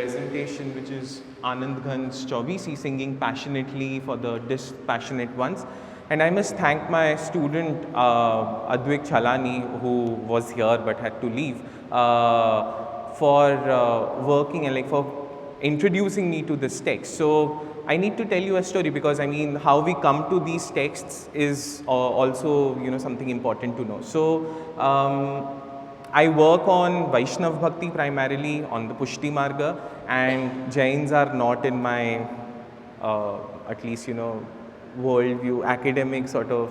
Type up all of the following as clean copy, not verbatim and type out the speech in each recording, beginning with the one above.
presentation, which is Nandghan's Chaubisi singing passionately for the dispassionate ones. And I must thank my student Aditya Chaturvedi, who was here but had to leave, for working and for introducing me to this text. So I need to tell you a story, because I mean how we come to these texts is also something important to know. So I work on Vaishnav Bhakti primarily, on the Pushti Marga, and Jains are not in my at least worldview, academic sort of,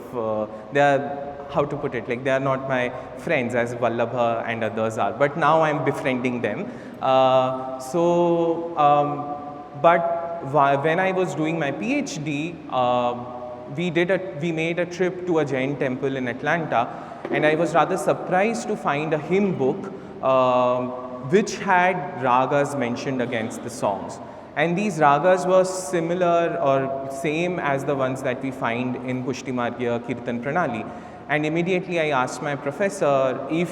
they are, how to put it, like they are not my friends as Vallabha and others are, but now I am befriending them. But when I was doing my PhD, we made a trip to a Jain temple in Atlanta, and I was rather surprised to find a hymn book which had ragas mentioned against the songs. And these ragas were similar or same as the ones that we find in Pushti Margya Kirtan Pranali. And immediately I asked my professor if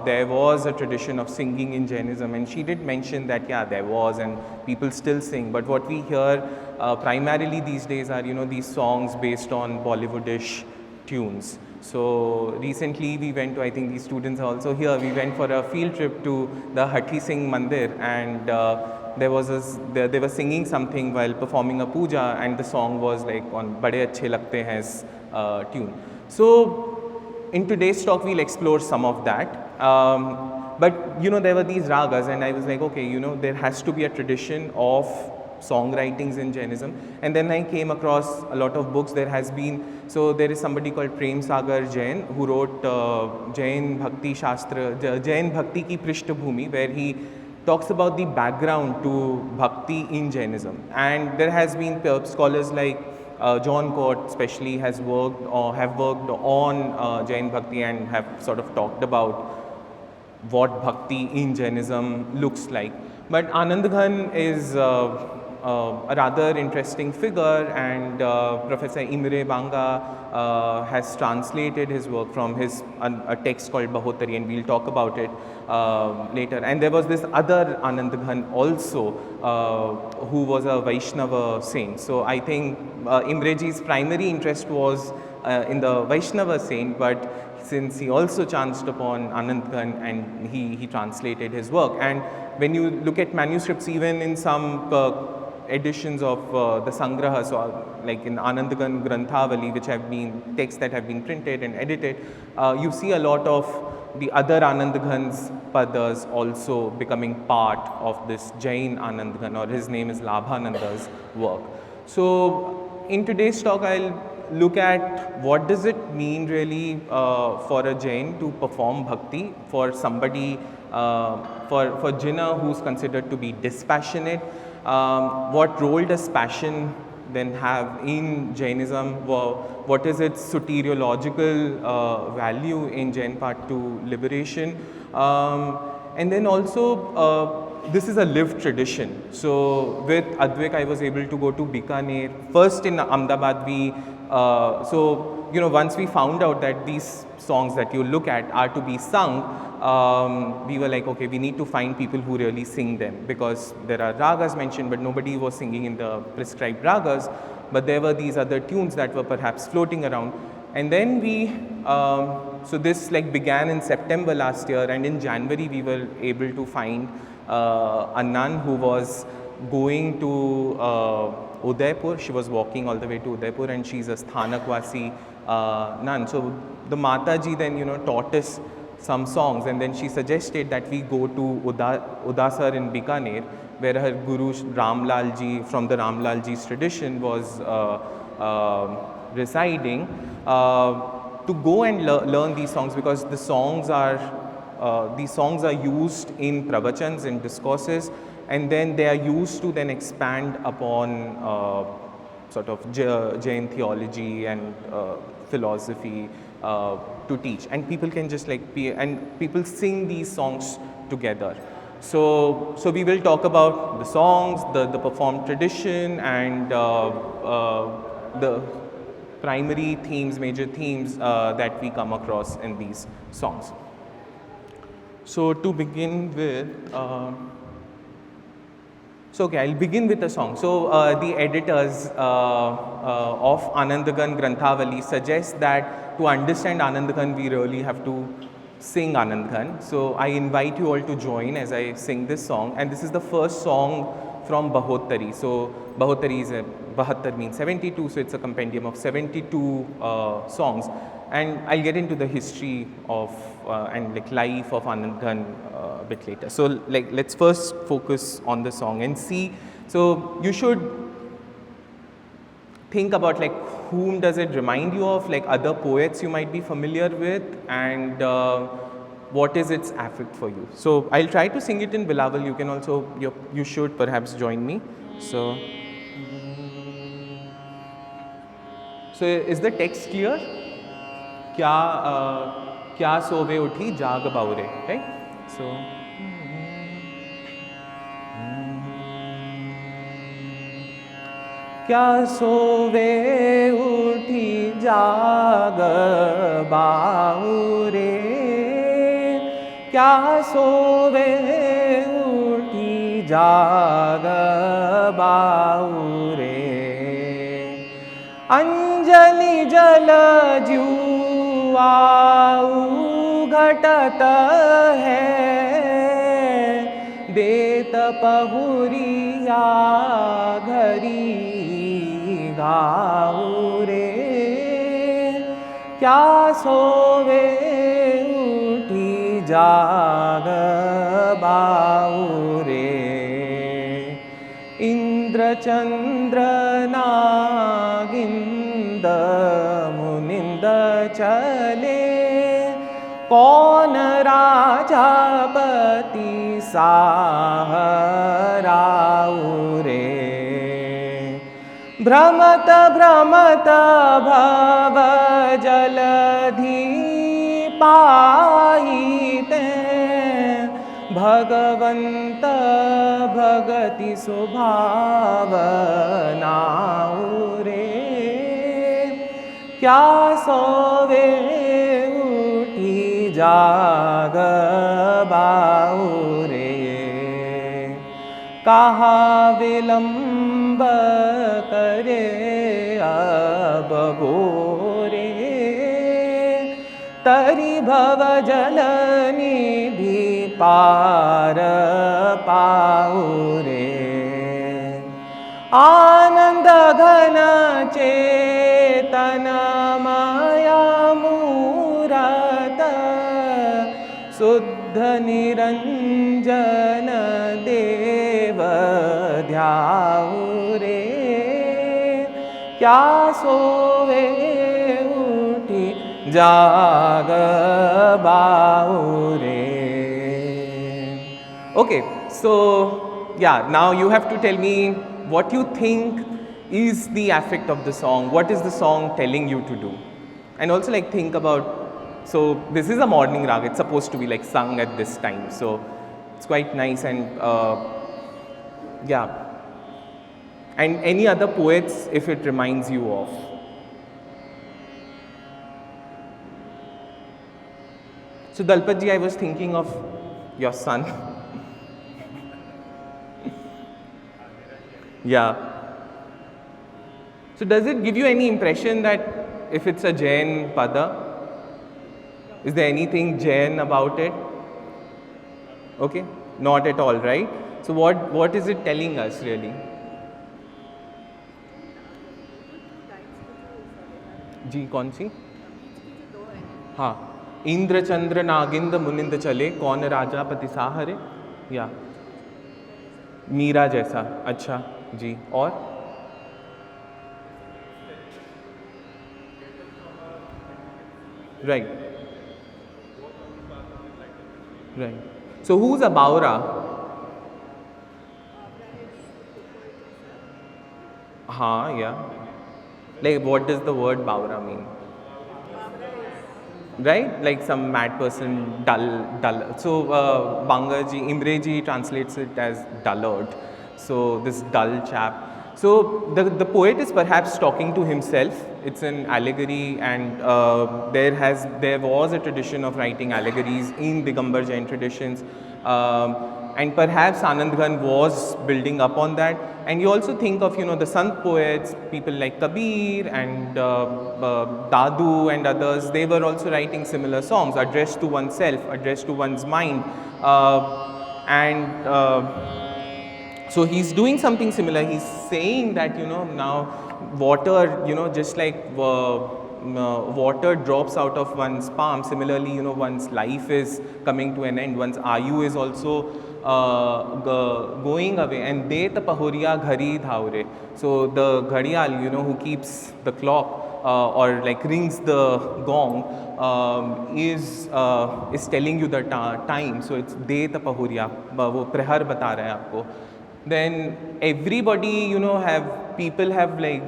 there was a tradition of singing in Jainism, and she did mention that yeah, there was, and people still sing. But what we hear primarily these days are these songs based on Bollywoodish tunes. So recently we went to, I think these students are also here, we went for a field trip to the Hathi Singh Mandir, and they were singing something while performing a puja, and the song was like on Bade Achhe Lagte Hain tune. So in today's talk we'll explore some of that. But there were these ragas, and I was like, okay, there has to be a tradition of song writings in Jainism. And then I came across a lot of books. There is somebody called Prem Sagar Jain who wrote Jain Bhakti Shastra, Jain Bhakti Ki Prishtbhumi, where he talks about the background to bhakti in Jainism. And there has been scholars like John Cott especially have worked on Jain Bhakti and have sort of talked about what bhakti in Jainism looks like. But Nandghan is a rather interesting figure, and Professor Imre Banga has translated his work from a text called Bahotari, and we'll talk about it later. And there was this other Nandghan also who was a Vaishnava saint. So I think Imreji's primary interest was in the Vaishnava saint, but since he also chanced upon Nandghan, and he translated his work. And when you look at manuscripts, even in some editions of the Sangraha, so like in Nandghan Granthavali, which have been texts that have been printed and edited, you see a lot of the other Nandghan's padas also becoming part of this Jain Nandghan, or his name is Labhananda's work. So in today's talk, I'll look at what does it mean really for a Jain to perform bhakti, for somebody, for Jina who's considered to be dispassionate. What role does passion then have in Jainism? What is its soteriological value in Jain path to liberation? And then also, this is a lived tradition. So with Advik, I was able to go to Bikaner. First in Ahmedabad, once we found out that these songs that you look at are to be sung, we were like, okay, we need to find people who really sing them, because there are ragas mentioned, but nobody was singing in the prescribed ragas, but there were these other tunes that were perhaps floating around. And then so this began in September last year, and in January we were able to find a nun who was going to Udaipur. She was walking all the way to Udaipur, and she's a Sthanakwasi nun. So the Mataji then taught us some songs, and then she suggested that we go to Udasar in Bikaner, where her guru Ramlalji from the Ramlalji's tradition was residing, to go and learn these songs, because these songs are used in pravachans, in discourses, and then they are used to then expand upon sort of Jain theology and philosophy to teach, and people can just people sing these songs together. So we will talk about the songs, the performed tradition, and the primary themes, major themes that we come across in these songs. So to begin with, So okay, I'll begin with a song. So the editors of Anandaghan Granthavali suggest that to understand Anandaghan we really have to sing Anandaghan. So I invite you all to join as I sing this song, and this is the first song from Bahottari. So Bahottari is Bahattar means 72, so it's a compendium of 72 songs, and I'll get into the history of and like life of Anandaghan a bit later. So like let's first focus on the song and see. So you should think about like whom does it remind you of, like other poets you might be familiar with, and what is its affect for you. So I'll try to sing it in Bilawal. You can also, you should perhaps join me. So is the text clear? क्या सोवे उठी जाग बाउरे, right? So क्या सोवे उठी जाग बाउरे, क्या सोवे उठी जाग बाउरे, अंजलि जल जुआऊ घटत है, देत पहुरिया घरी गाऊ रे, क्या सोवे उठी जाग बाऊ रे, इंद्र चंद्र नागिंद मुनिंद चले, कौन राजापति साहराऊ रे, भ्रमत भ्रमत भव जलधि पाईते, भगवंत भगति स्वभाव नाऊ रे, क्या सोवे उठी जाग बाऊ रे, कहा विलंब करे अब गोरे, तरी भव जल निधि पार पाऊ रे, आनंद घन चेतन माया मूरत, शुद्ध निरंजन देव ध्याऊ रे, क्या सोवे उठी जाग बाऊ रे. Okay, so yeah, now you have to tell me what you think is the affect of the song, what is the song telling you to do, and also like think about, so this is a morning rag, it's supposed to be like sung at this time, so it's quite nice, and yeah, and any other poets if it reminds you of. So Dalpat ji, I was thinking of your son. Yeah. So does it give you any impression that if it's a Jain pada, is there anything Jain about it? Okay, not at all, right? So what is it telling us really? जी कौन सी? हाँ, इंद्र चंद्र नागिंद मुनिंद चले, कौन राजा पति साहरे, या मीरा जैसा. अच्छा जी, और right. Right. So who's a Baura? हाँ, yeah. Like what does the word Baura mean? Right? Like some mad person, dull. So Bangaji, Imreji translates it as dullard. So this dull chap. So the poet is perhaps talking to himself. It's an allegory, and there was a tradition of writing allegories in Digambar Jain traditions. and perhaps Anandghan was building up on that. And you also think of, the Sant poets, people like Kabir and Dadu and others. They were also writing similar songs addressed to oneself, addressed to one's mind. So he's doing something similar. He's saying that, now water, just like water drops out of one's palm, similarly, one's life is coming to an end. One's ayu is also going away. And de tapahuriya ghari dhaure. So the ghadiyal, who keeps the clock or like rings the gong, is telling you the time. So it's de tapahuriya, wo prahar bata raha hai aapko. Then everybody, people have like,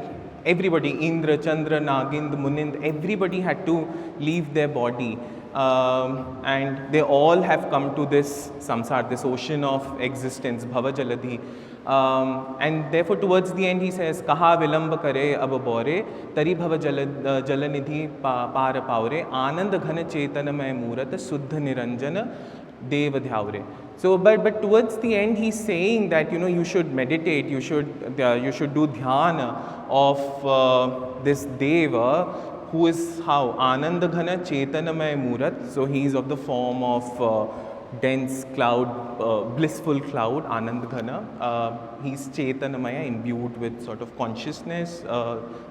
everybody, Indra, Chandra, Nagind, Munind, everybody had to leave their body. And they all have come to this samsar, this ocean of existence, bhava jaladhi. And therefore towards the end he says, Kaha vilamba kare ab bore, tari bhava jalanidhi par paure, anand ghana chetanamay murat, suddha niranjana, deva dhyaure. So, but towards the end, he's saying that you should meditate, you should do dhyana of this deva, who is how Ananda Ghana Chetanamaya Murat. So he is of the form of dense cloud, blissful cloud, Anand Ghana. He's Chetanamaya, imbued with sort of consciousness.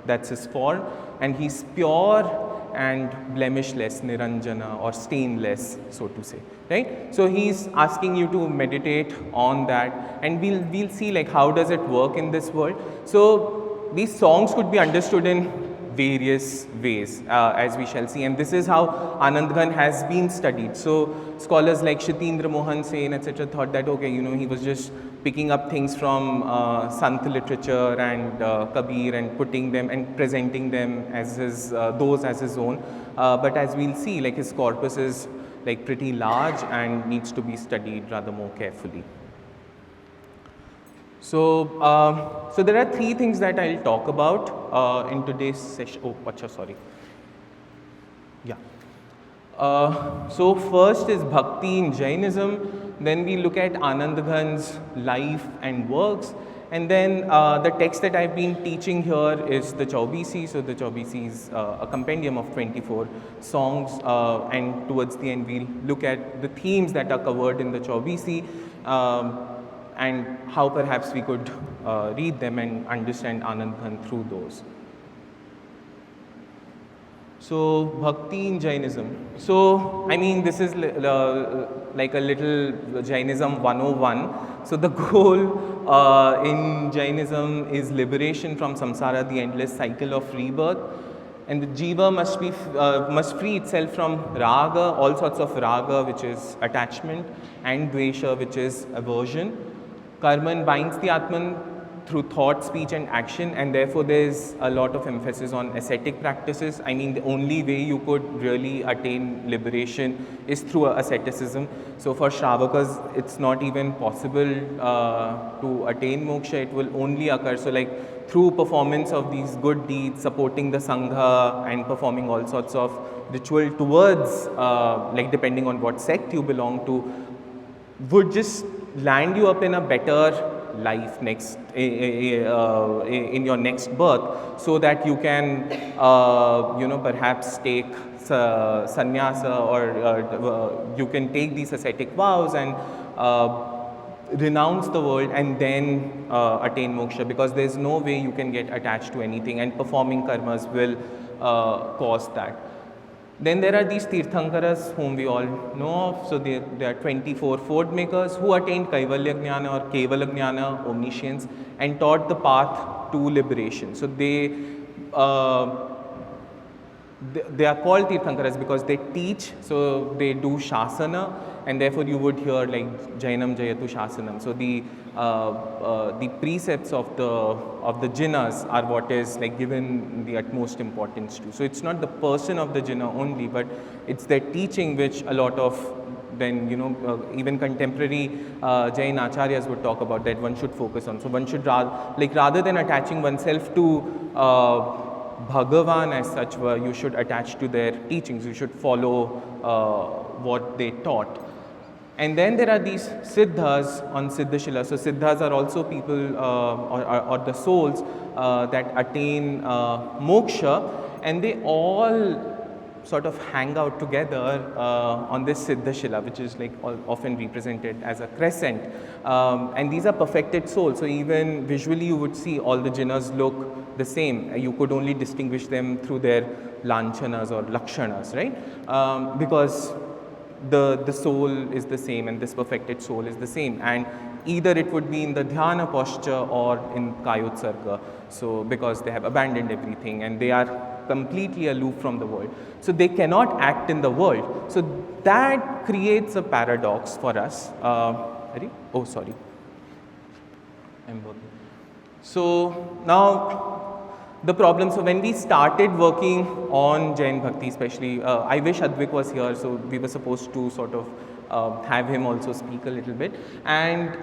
That's his form, and he's pure and blemishless, niranjana, or stainless, so to say, right? So he's asking you to meditate on that, and we'll see like how does it work in this world. So these songs could be understood in various ways, as we shall see, and this is how Anandghan has been studied. So scholars like Shitindra Mohan Sen, etc., thought that okay, he was just picking up things from Sant literature and Kabir and putting them and presenting them as his those as his own. But as we'll see, like his corpus is like pretty large and needs to be studied rather more carefully. So, so there are three things that I'll talk about in today's session. Oh, acha, sorry. Yeah. So first is bhakti in Jainism. Then we look at Anandghan's life and works. And then the text that I've been teaching here is the Chaubisi. So the Chaubisi is a compendium of 24 songs. And towards the end, we'll look at the themes that are covered in the Chaubisi. And how perhaps we could read them and understand Anandghan through those. So, bhakti in Jainism. So, I mean, this is like a little Jainism 101. So, the goal in Jainism is liberation from samsara, the endless cycle of rebirth. And the jiva must free itself from raga, all sorts of raga, which is attachment, and dvesha, which is aversion. Karman binds the Atman through thought, speech and action, and therefore there is a lot of emphasis on ascetic practices. I mean, the only way you could really attain liberation is through asceticism. So for Shravakas, it's not even possible to attain moksha, it will only occur. So like through performance of these good deeds, supporting the Sangha and performing all sorts of ritual towards, like depending on what sect you belong to, would just land you up in a better life next in your next birth, so that you can perhaps take sannyasa, or you can take these ascetic vows and renounce the world and then attain moksha, because there is no way you can get attached to anything, and performing karmas will cause that. Then there are these Tirthankaras whom we all know of. So there are 24 ford makers who attained Kaivalya Jnana or Kevala Jnana, omniscience, and taught the path to liberation. So they are called Tirthankaras because they teach, so they do Shasana, and therefore you would hear like Jainam Jayatu Shasanam. So the precepts of the Jinas are what is like given the utmost importance to. So it's not the person of the Jina only, but it's their teaching which a lot of then even contemporary Jain acharyas would talk about, that one should focus on. So one should rather than attaching oneself to Bhagavan as such, you should attach to their teachings, you should follow what they taught. And then there are these siddhas on Siddhashila. So siddhas are also people or the souls that attain moksha, and they all sort of hang out together on this Siddhashila, which is like often represented as a crescent. And these are perfected souls. So even visually you would see all the Jinas look the same. You could only distinguish them through their lanchanas or lakshanas, right? Because the soul is the same and this perfected soul is the same. And either it would be in the dhyana posture or in kayotsarga. So because they have abandoned everything and they are completely aloof from the world. So they cannot act in the world. So that creates a paradox for us. Oh, sorry. I'm working. So now the problem, so when we started working on Jain Bhakti especially, I wish Advik was here, so we were supposed to sort of have him also speak a little bit. And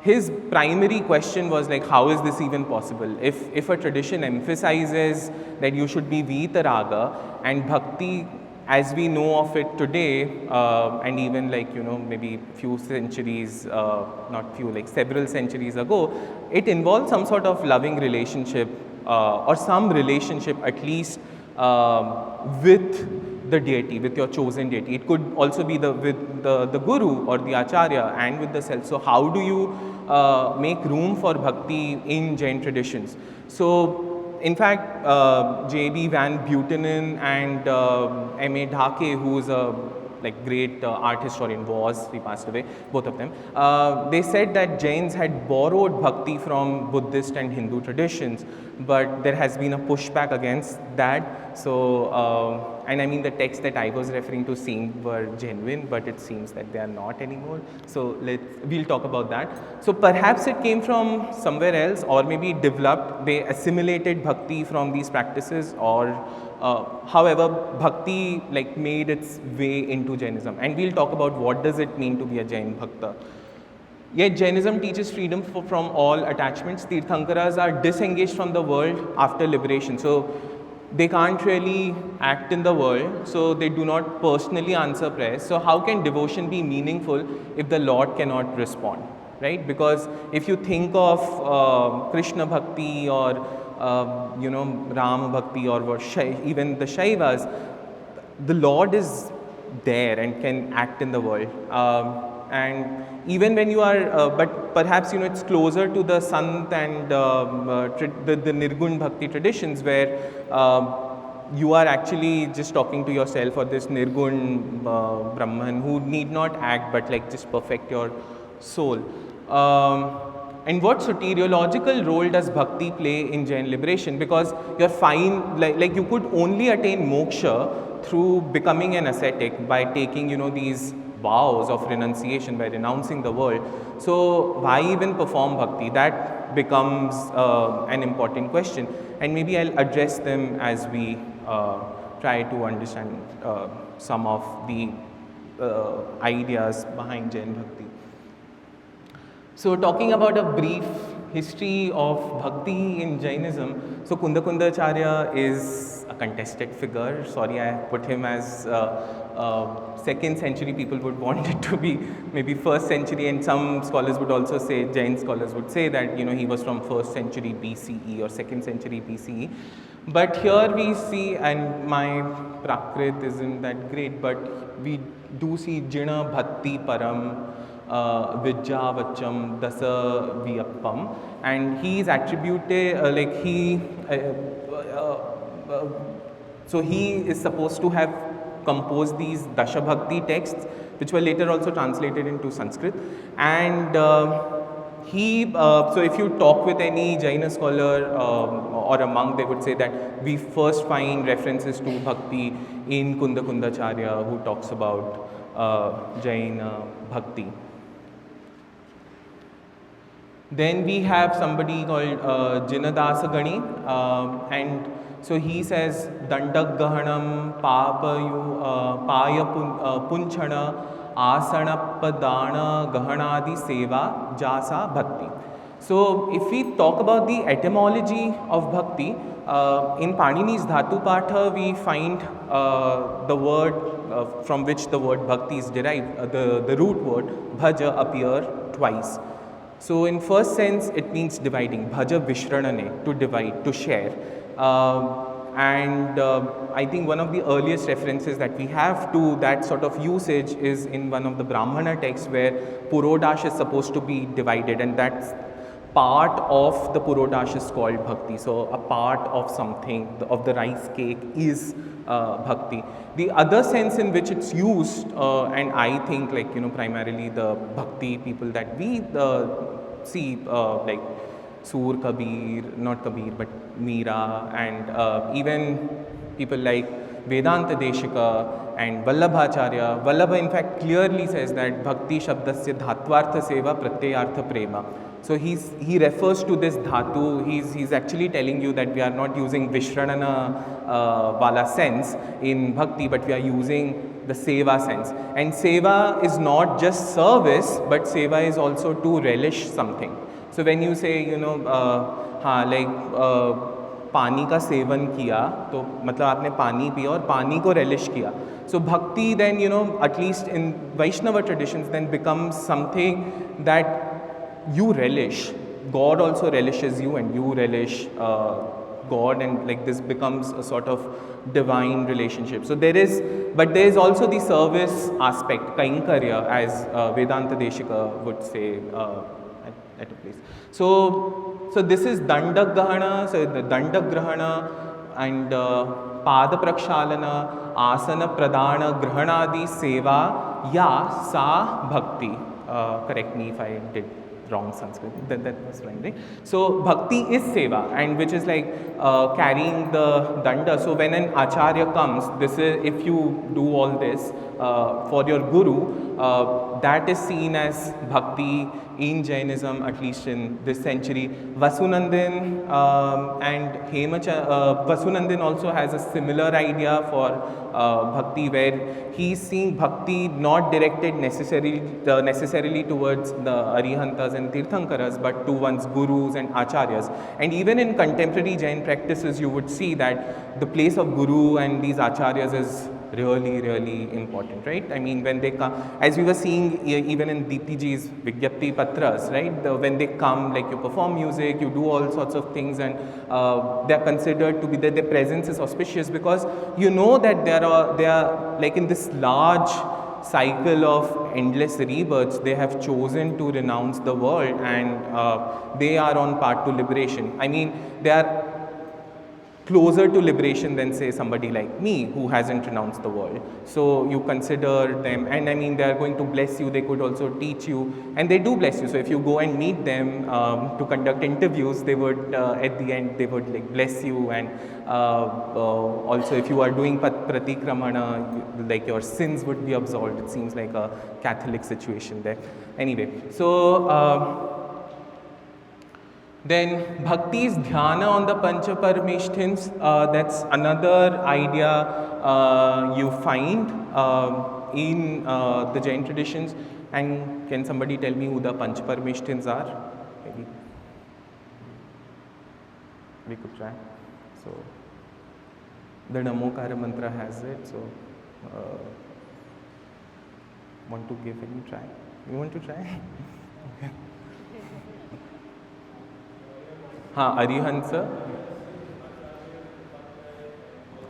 his primary question was like, how is this even possible? If a tradition emphasizes that you should be Vitaraga and Bhakti as we know of it today, and even like, maybe few centuries, not few, like several centuries ago, it involves some sort of loving relationship or some relationship at least with the deity, with your chosen deity. It could also be with the guru or the acharya and with the self. So how do you make room for bhakti in Jain traditions? So in fact, J.B. Van Buitenen and M.A. Dhake, who is a great art historian, he passed away, both of them, they said that Jains had borrowed bhakti from Buddhist and Hindu traditions, but there has been a pushback against that. So, and I mean the texts that I was referring to were genuine, but it seems that they are not anymore. So we'll talk about that. So perhaps it came from somewhere else, or maybe developed, they assimilated bhakti from these practices, or however, bhakti made its way into Jainism. And we'll talk about what does it mean to be a Jain Bhakta. Yet Jainism teaches freedom from all attachments. Tirthankaras are disengaged from the world after liberation. So they can't really act in the world, so they do not personally answer prayers. So how can devotion be meaningful if the Lord cannot respond, right? Because if you think of Krishna Bhakti or Rama Bhakti or even the Shaivas, the Lord is there and can act in the world. And even when you are, but perhaps it's closer to the Sant and the Nirgun Bhakti traditions, where you are actually just talking to yourself, or this Nirgun Brahman who need not act but just perfect your soul. And what soteriological role does bhakti play in Jain liberation? Because you're fine, you could only attain moksha through becoming an ascetic by taking, these vows of renunciation, by renouncing the world. So why even perform bhakti? That becomes an important question. And maybe I'll address them as we try to understand some of the ideas behind Jain bhakti. So talking about a brief history of bhakti in Jainism, so Kunda Acharya is a contested figure. Sorry, I put him as 2nd century. People would want it to be maybe 1st century, and some scholars would also say, Jain scholars would say that he was from 1st century BCE or 2nd century BCE. But here we see, and my Prakrit isn't that great, but we do see Jina Bhatti Param Vijjavacham Dasa Viyappam, and he is attributed so he is supposed to have composed these Dasha Bhakti texts, which were later also translated into Sanskrit. And so if you talk with any Jaina scholar or a monk, they would say that we first find references to bhakti in Kunda Acharya, who talks about Jaina Bhakti. Then we have somebody called Jinadasa Gani, and so he says Dandak Gahanam Paya Punchana Asana Padana Gahanadi Seva Jasa Bhakti. So if we talk about the etymology of bhakti, in Panini's Dhatu Patha we find the word from which the word bhakti is derived, the root word bhaja appear twice. So in first sense it means dividing, bhaja vishranane, to divide, to share. I think one of the earliest references that we have to that sort of usage is in one of the Brahmana texts where Purodash is supposed to be divided, and that's part of the Purodash is called bhakti. So a part of something, of the rice cake is bhakti. The other sense in which it's used, and I think primarily the bhakti people that we see like Sur Kabir, not Kabir but Meera, and even people like Vedanta Deshika and Vallabhacharya. Vallabha in fact clearly says that bhakti shabdasya dhatvartha seva pratyayartha prema. So he refers to this dhatu, he's actually telling you that we are not using Vishranana wala sense in bhakti, but we are using the seva sense. And seva is not just service, but seva is also to relish something. So when you say, पानी का seven किया, तो मतलब आपने पानी पिया और पानी को relish किया. So bhakti then, at least in Vaishnava traditions, then becomes something that you relish. God also relishes you and you relish God, and this becomes a sort of divine relationship. So there is also the service aspect, kainkarya, as Vedanta Deshika would say at a place. So this is dandagrahana, so the dandagrahana and pada prakshalana, asana pradana, grahanadi, seva, ya, sa, bhakti. Correct me if I did wrong Sanskrit, that was fine, right? So bhakti is seva, and which is carrying the danda. So when an acharya comes, this is, if you do all this for your guru, that is seen as bhakti in Jainism, at least in this century. Vasunandin and Vasunandin also has a similar idea for bhakti, where he is seeing bhakti not directed necessarily towards the Arihantas and Tirthankaras, but to one's gurus and acharyas. And even in contemporary Jain practices, you would see that the place of guru and these acharyas is really, really important, right? I mean, when they come, as we were seeing even in Deeptiji's Vigyapti Patras, right? When they come, you perform music, you do all sorts of things, and they are considered to be that their presence is auspicious, because you know that they are in this large cycle of endless rebirths. They have chosen to renounce the world, and they are on path to liberation. I mean, they are closer to liberation than, say, somebody like me who hasn't renounced the world. So you consider them, and I mean, they are going to bless you. They could also teach you, and they do bless you. So if you go and meet them to conduct interviews, they would at the end they would bless you, and also if you are doing pratikramana, your sins would be absolved. It seems like a Catholic situation there. Anyway, so then bhakti is dhyana on the pancha paramishthins. That's another idea you find in the Jain traditions. And can somebody tell me who the pancha paramishthins are? Maybe we could try. So the Namokara mantra has it. So want to give any try? You want to try? Okay. Arihansa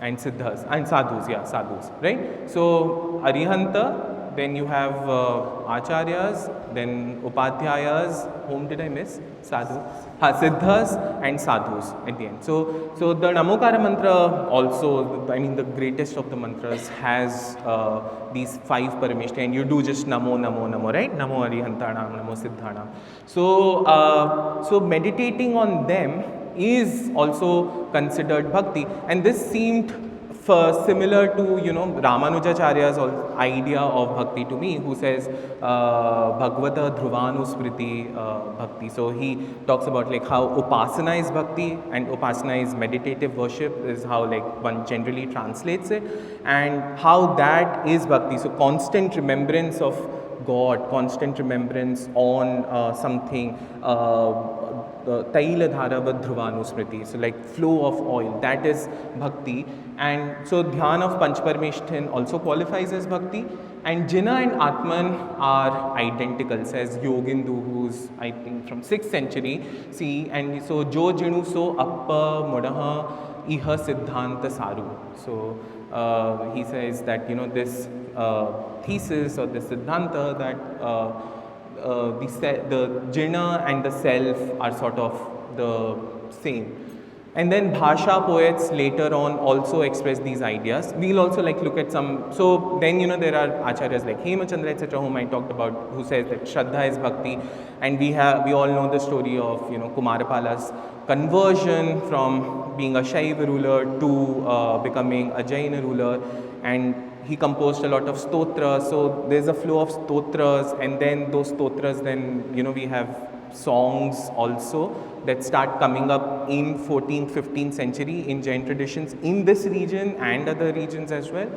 and Siddhas and Sadhus, Sadhus, right? So Arihanta, then you have Acharyas, then Upadhyayas, whom did I miss? Sadhu, Siddhas and Sadhus at the end. So the Namokara mantra also, I mean, the greatest of the mantras has these 5 paramishta, and you do just Namo, Namo, Namo, right? Namo Arihantanam, Namo Siddhanam. So meditating on them is also considered bhakti, and this seemed similar to Ramanujacharya's idea of bhakti to me, who says Bhagavata Dhruvanusmriti bhakti. So he talks about how upasana is bhakti, and upasana is meditative worship, is how one generally translates it, and how that is bhakti. So constant remembrance of God, constant remembrance on something, Taila Dharavad Dhruvanusmriti, so like flow of oil, that is bhakti. And so Dhyan of Panchparmeshtin also qualifies as bhakti. And Jina and Atman are identical, says Yogindu, who's I think from 6th century CE. And so Jo Jinu so Appa Mudaha Iha Siddhanta Saru. So he says that this thesis or this Siddhanta that the Jina and the self are sort of the same. And then Bhasha poets later on also express these ideas. We'll also look at some, so then there are acharyas like Hemachandra etc. whom I talked about, who says that Shraddha is bhakti, and we all know the story of Kumarapala's conversion from being a Shaiva ruler to becoming a Jaina ruler, and he composed a lot of stotras. So there's a flow of stotras, and then those stotras, then we have songs also that start coming up in 14th, 15th century in Jain traditions in this region and other regions as well,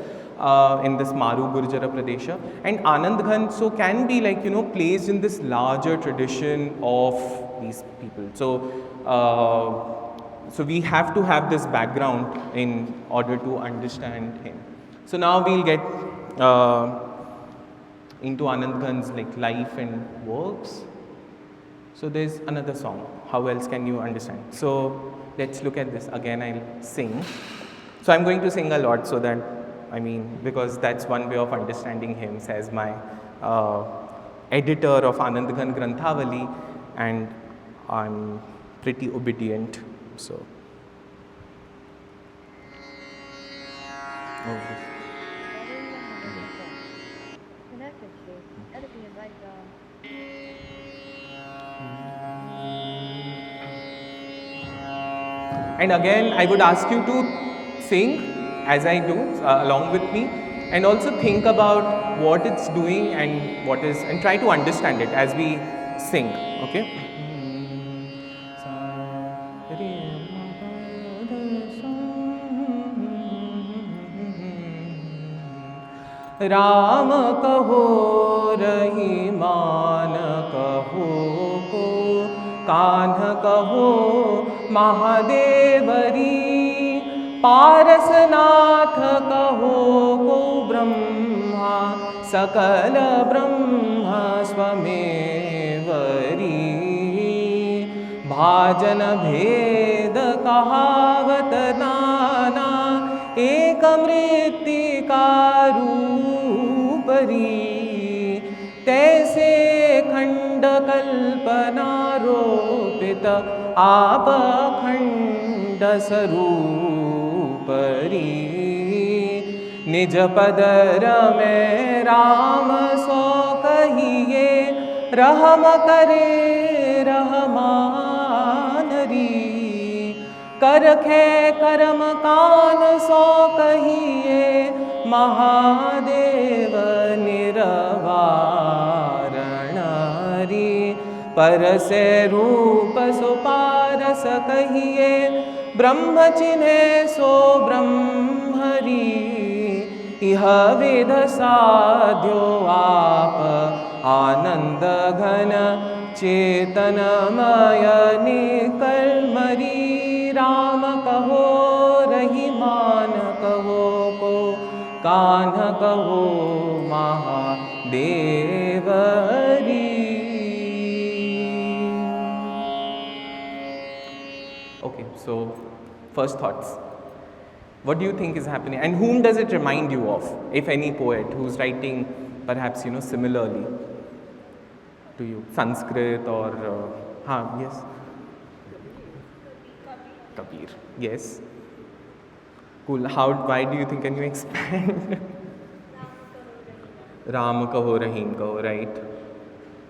in this Maru-Gurjara Pradesha. And Anandghan so can be placed in this larger tradition of these people. So we have to have this background in order to understand him. So now we'll get into Anandghan's life and works. So there's another song. How else can you understand? So let's look at this. Again, I'll sing. So I'm going to sing a lot so that, because that's one way of understanding him, says my editor of Anandghan Granthavali, and I'm pretty obedient. So. And again, I would ask you to sing as I do along with me, and also think about what it's doing and and try to understand it as we sing. Okay? Ram kaho Rahiman kaho ko Kanha kaho Mahadevari Parasnath kaho ko Brahma Sakala Brahma Swamevari Bhajan Bhed kahavat nana Ekamritika Rupari तैसे खंड कल्पना रोपित आप खंड स्वरूपरी निज पदर में राम सो कहिए रहम करे रहमानरी करखे करम कान सो कहिए महादेव निरवारणरी परसे रूप सुपारस कहिए ब्रह्म चिन्हे सो ब्रह्मरी इह विध साध्यो आप आनंद घन चेतनमय निकलमरी राम कहो रहीमान कहो को कान्ह कहो महादेवरी. Okay, so first thoughts. What do you think is happening, and whom does it remind you of, if any poet who's writing perhaps similarly to you? Sanskrit or yes, Kabir. Yes. Cool. Why do you think? Can you expand? Ram kaho, Rahim kaho, right?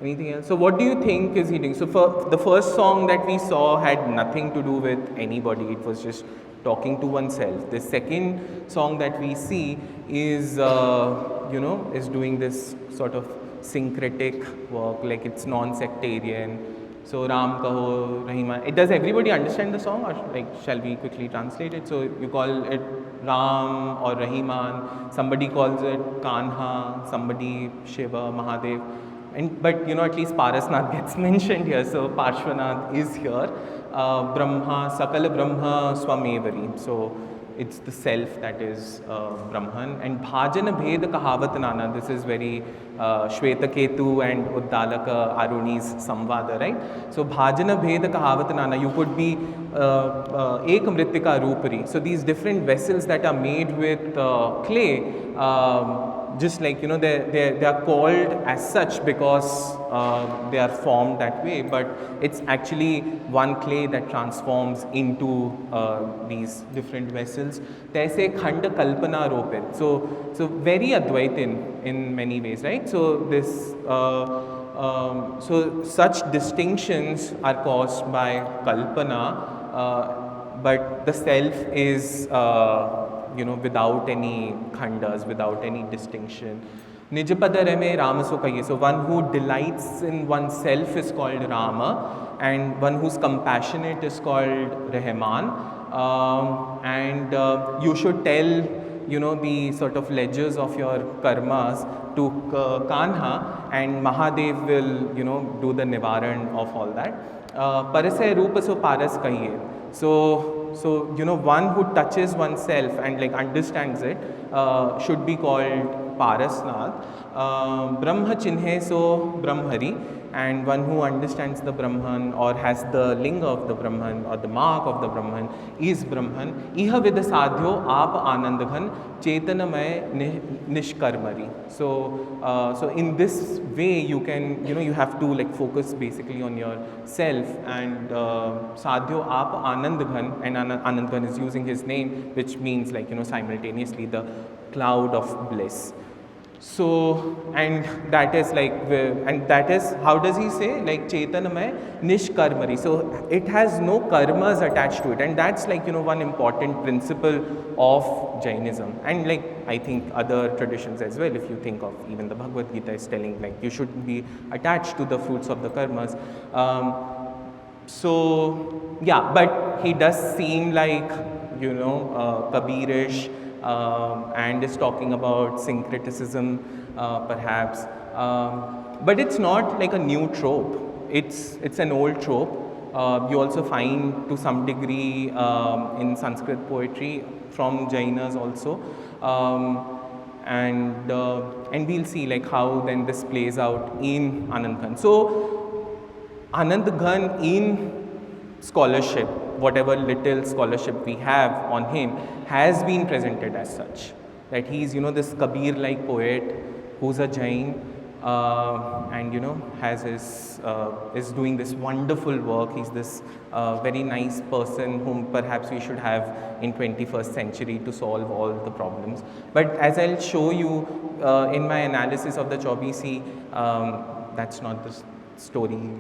Anything else? So what do you think is he doing? So for the first song that we saw had nothing to do with anybody. It was just talking to oneself. The second song that we see is, is doing this sort of syncretic work, like it's non-sectarian. So Ram kaho, Rahima. Does everybody understand the song, or shall we quickly translate it? So you call it Ram or Rahiman. Somebody calls it Kanha, somebody Shiva, Mahadev. But at least Parasnath gets mentioned here, so Parshvanath is here. Brahma, Sakala Brahma Swamevari. So it's the self that is Brahman. And Bhajana Bhed Kahavat Nana, this is very Shvetaketu and Uddalaka Aruni's Samvada, right? So Bhajana Bhed Kahavat Nana, you could be Ek Mritika Rupari. So these different vessels that are made with clay, just like they are called as such because they are formed that way, but it's actually one clay that transforms into these different vessels. Taise khanda kalpana ropit. So very Advaitin in many ways, right? So this so such distinctions are caused by kalpana, but the self is without any khandas, without any distinction. Nijapada Rame Rama Sukhaye. So one who delights in oneself is called Rama, and one who's compassionate is called Rahman. And you should tell the sort of ledgers of your karmas to Kanha, and Mahadev will do the nivaran of all that. Parasay Rupa so Paras Kahiye. So one who touches oneself and understands it should be called Parasnath. Brahma Chinhe so Brahmari, and one who understands the Brahman or has the linga of the Brahman or the mark of the Brahman is Brahman. Iha vida sadhyo aap anandghan chetanamay nishkarmari. So in this way you can you have to focus basically on yourself, and sadhyo aap anandghan, and anandghan is using his name, which means simultaneously the cloud of bliss. So, and that is how does he say? Chetanamay nishkarmari. So, it has no karmas attached to it, and that's one important principle of Jainism. And I think other traditions as well, if you think of even the Bhagavad Gita is telling you shouldn't be attached to the fruits of the karmas. So, yeah, but he does seem Kabirish, and is talking about syncretism, perhaps. But it's not a new trope. It's an old trope. You also find to some degree in Sanskrit poetry from Jainas also. And we'll see how then this plays out in Anandghan. So Anandghan in scholarship, whatever little scholarship we have on him, has been presented as such. That he's this Kabir-like poet who's a Jain, and has his is doing this wonderful work. He's this very nice person whom perhaps we should have in 21st century to solve all the problems. But as I'll show you in my analysis of the Chaubisi, that's not the story,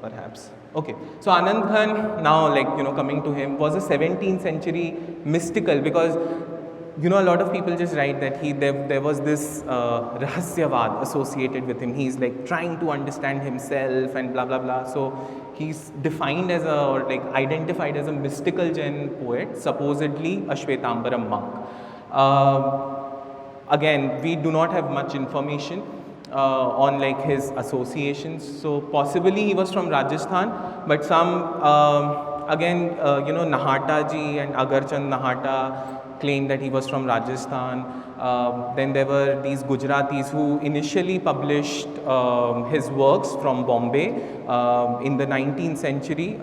perhaps. Okay, so Anandghan, now coming to him, was a 17th century mystical, because a lot of people just write that there was this rahasyavad associated with him. He's trying to understand himself and blah blah blah. So he's defined as identified as a mystical Jain poet, supposedly a Shvetambaram monk. Again, we do not have much information on his associations. So possibly he was from Rajasthan, but some again Nahata ji and Agarchand Nahata claimed that he was from Rajasthan. Then there were these Gujaratis who initially published his works from Bombay in the 19th century,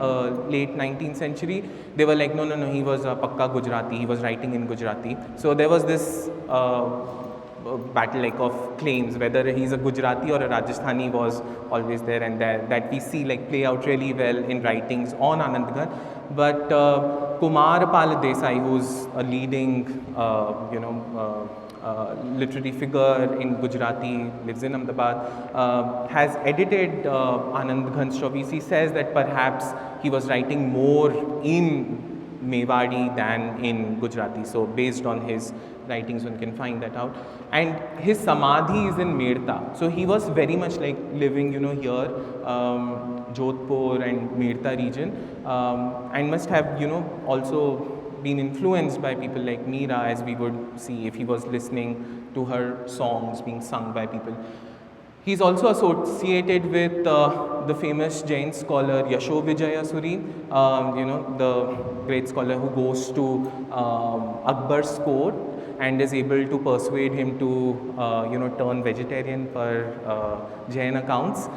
late 19th century. They were no, he was a Pakka Gujarati, he was writing in Gujarati. So there was this battle of claims whether he's a Gujarati or a Rajasthani was always there, and that we see play out really well in writings on Anandghan. But Kumar Pal Desai, who's a leading literary figure in Gujarati, lives in Ahmedabad, has edited Anandghan's Chaubisi. Says that perhaps he was writing more in Mewari than in Gujarati. So based on his writings one can find that out. And his samadhi is in Medta. So he was very much living here, Jodhpur and Medta region, and must have also been influenced by people like Meera, as we would see if he was listening to her songs being sung by people. He's also associated with the famous Jain scholar Yashovijaya Suri, the great scholar who goes to Akbar's court and is able to persuade him to, turn vegetarian per Jain accounts.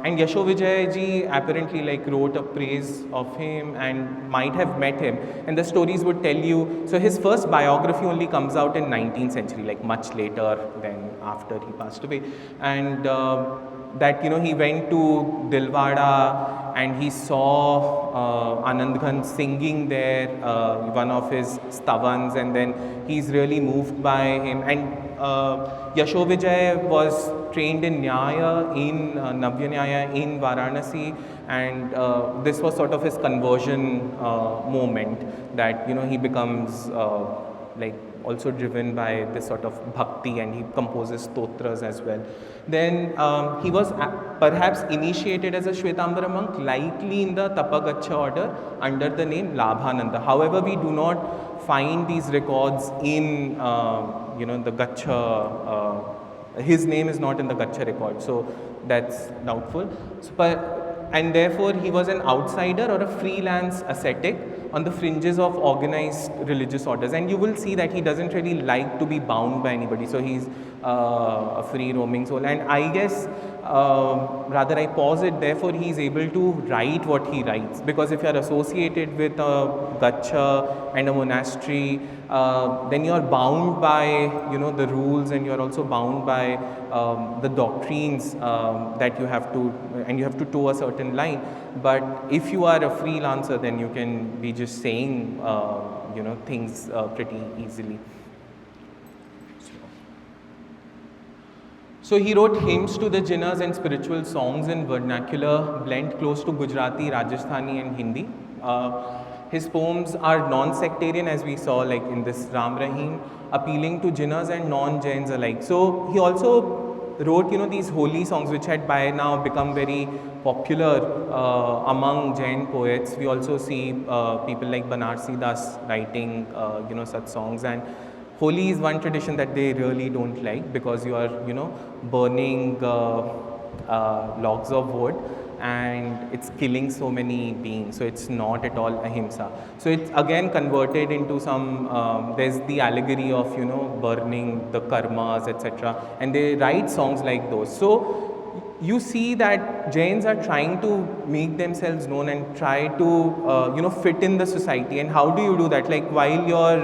And Yashovijaya ji apparently wrote a praise of him and might have met him. And the stories would tell you, so his first biography only comes out in 19th century, much later than after he passed away. And that he went to Dilwada and he saw Nandghan singing there, one of his stavans, and then he's really moved by him. And Yashovijaya was trained in Nyaya, in Navya Nyaya in Varanasi, and this was sort of his conversion moment, that he becomes also driven by this sort of bhakti, and he composes stotras as well. Then he was perhaps initiated as a Shvetambara monk, likely in the Tapagacha order under the name Labhananda. However, we do not find these records in the Gacha. His name is not in the Gacha record, so that's doubtful. And therefore, he was an outsider or a freelance ascetic on the fringes of organized religious orders. And you will see that he doesn't really like to be bound by anybody. So he's a free roaming soul. And I guess, rather I pause it, therefore he is able to write what he writes. Because if you are associated with a gacha and a monastery, then you are bound by the rules, and you are also bound by the doctrines that you have to, and you have to toe a certain line. But if you are a freelancer, then you can be just saying things pretty easily. So he wrote hymns to the Jinas and spiritual songs in vernacular blend close to Gujarati, Rajasthani and Hindi. His poems are non-sectarian, as we saw in this Ram Rahim, appealing to Jinas and non-Jains alike. So he also wrote these holy songs which had by now become very popular among Jain poets. We also see people like Banarsi Das writing such songs, and holy is one tradition that they really don't like, because you are burning logs of wood and it's killing so many beings, so it's not at all ahimsa. So it's again converted into some, there's the allegory of burning the karmas, etc., and they write songs like those. So you see that Jains are trying to make themselves known and try to fit in the society. And how do you do that? While your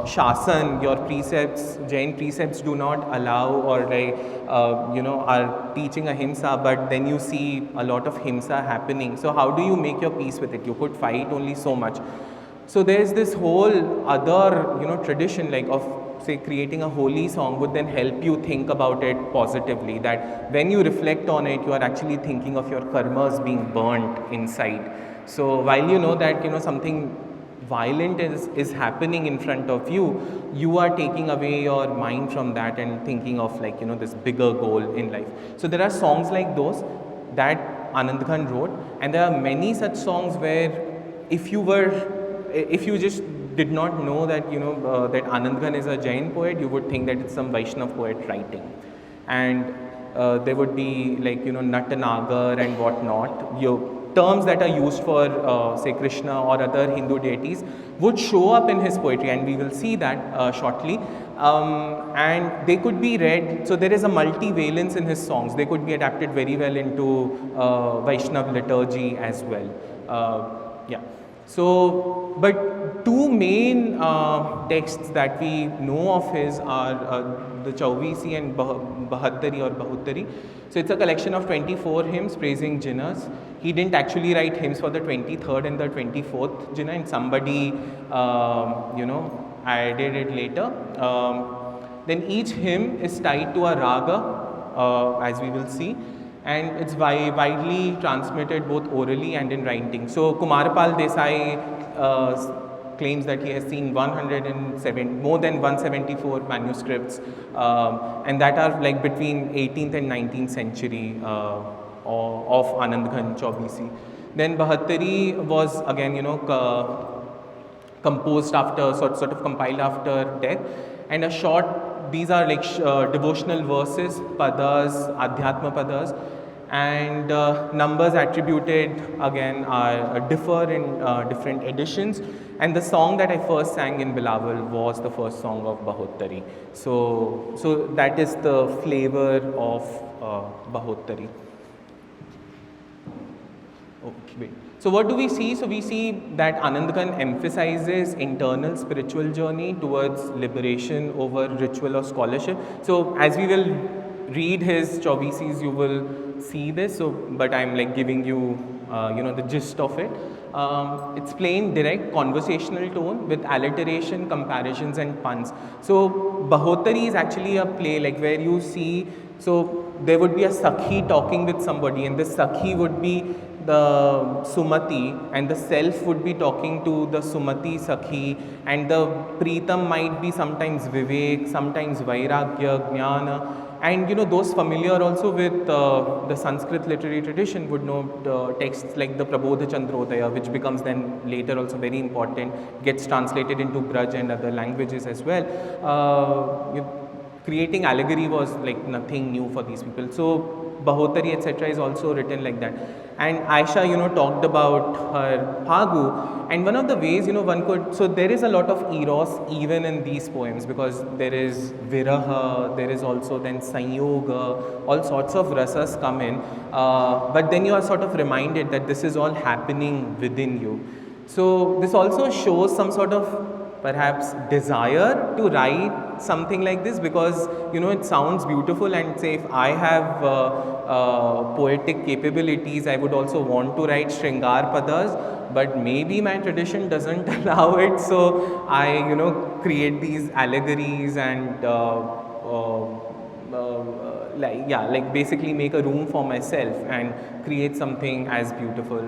shasan, your precepts, Jain precepts do not allow or are teaching ahimsa, but then you see a lot of himsa happening. So how do you make your peace with it? You could fight only so much. So there's this whole other tradition of, say, creating a holy song would then help you think about it positively, that when you reflect on it, you are actually thinking of your karmas being burnt inside. So while you know that something violent is happening in front of you, you are taking away your mind from that and thinking of this bigger goal in life. So there are songs like those that Nandghan wrote, and there are many such songs where if you just did not know that that Nandghan is a Jain poet, you would think that it's some Vaishnav poet writing. And there would be Natanagar and whatnot, terms that are used for say Krishna or other Hindu deities would show up in his poetry, and we will see that shortly. And they could be read, so there is a multivalence in his songs. They could be adapted very well into Vaishnav liturgy as well. So, but two main texts that we know of his are the Chauvisi and Bahattari or Bahuttari. So it's a collection of 24 hymns praising Jinas. He didn't actually write hymns for the 23rd and the 24th Jina, and somebody added it later. Then each hymn is tied to a raga, as we will see, and it's widely transmitted both orally and in writing. So Kumarpal Desai claims that he has seen more than 174 manuscripts, and that are between 18th and 19th century of Nandghan Chaubisi. Then Bahattari was again, composed after, sort of compiled after death, and a short, these are like devotional verses, padas, adhyatma padas, and numbers attributed again are differ in different editions. And the song that I first sang in Bilawal was the first song of Bahottari. So that is the flavor of Bahottari. Wait. So what do we see? So we see that Nandghan emphasizes internal spiritual journey towards liberation over ritual or scholarship. So as we will read his Chaubisis, you will see this. So, but I'm like giving you, the gist of it. It's plain, direct, conversational tone with alliteration, comparisons, and puns. So Bahottari is actually a play like where you see. So there would be a Sakhi talking with somebody, and the Sakhi would be the Sumati, and the self would be talking to the Sumati Sakhi, and the Pritam might be sometimes Vivek, sometimes Vairagya, Jnana. And those familiar also with the Sanskrit literary tradition would know texts like the Prabodha Chandrodaya, which becomes then later also very important, gets translated into Braj and other languages as well. Creating allegory was like nothing new for these people. So Bahottari etc. is also written like that. And Aisha, talked about her Phagu, and one of the ways, one could, so there is a lot of eros even in these poems, because there is Viraha, there is also then Sanyoga, all sorts of rasas come in, but then you are sort of reminded that this is all happening within you. So this also shows some sort of perhaps desire to write something like this, because it sounds beautiful, and say if I have poetic capabilities, I would also want to write Shringar Padas, but maybe my tradition doesn't allow it, so I create these allegories and basically make a room for myself and create something as beautiful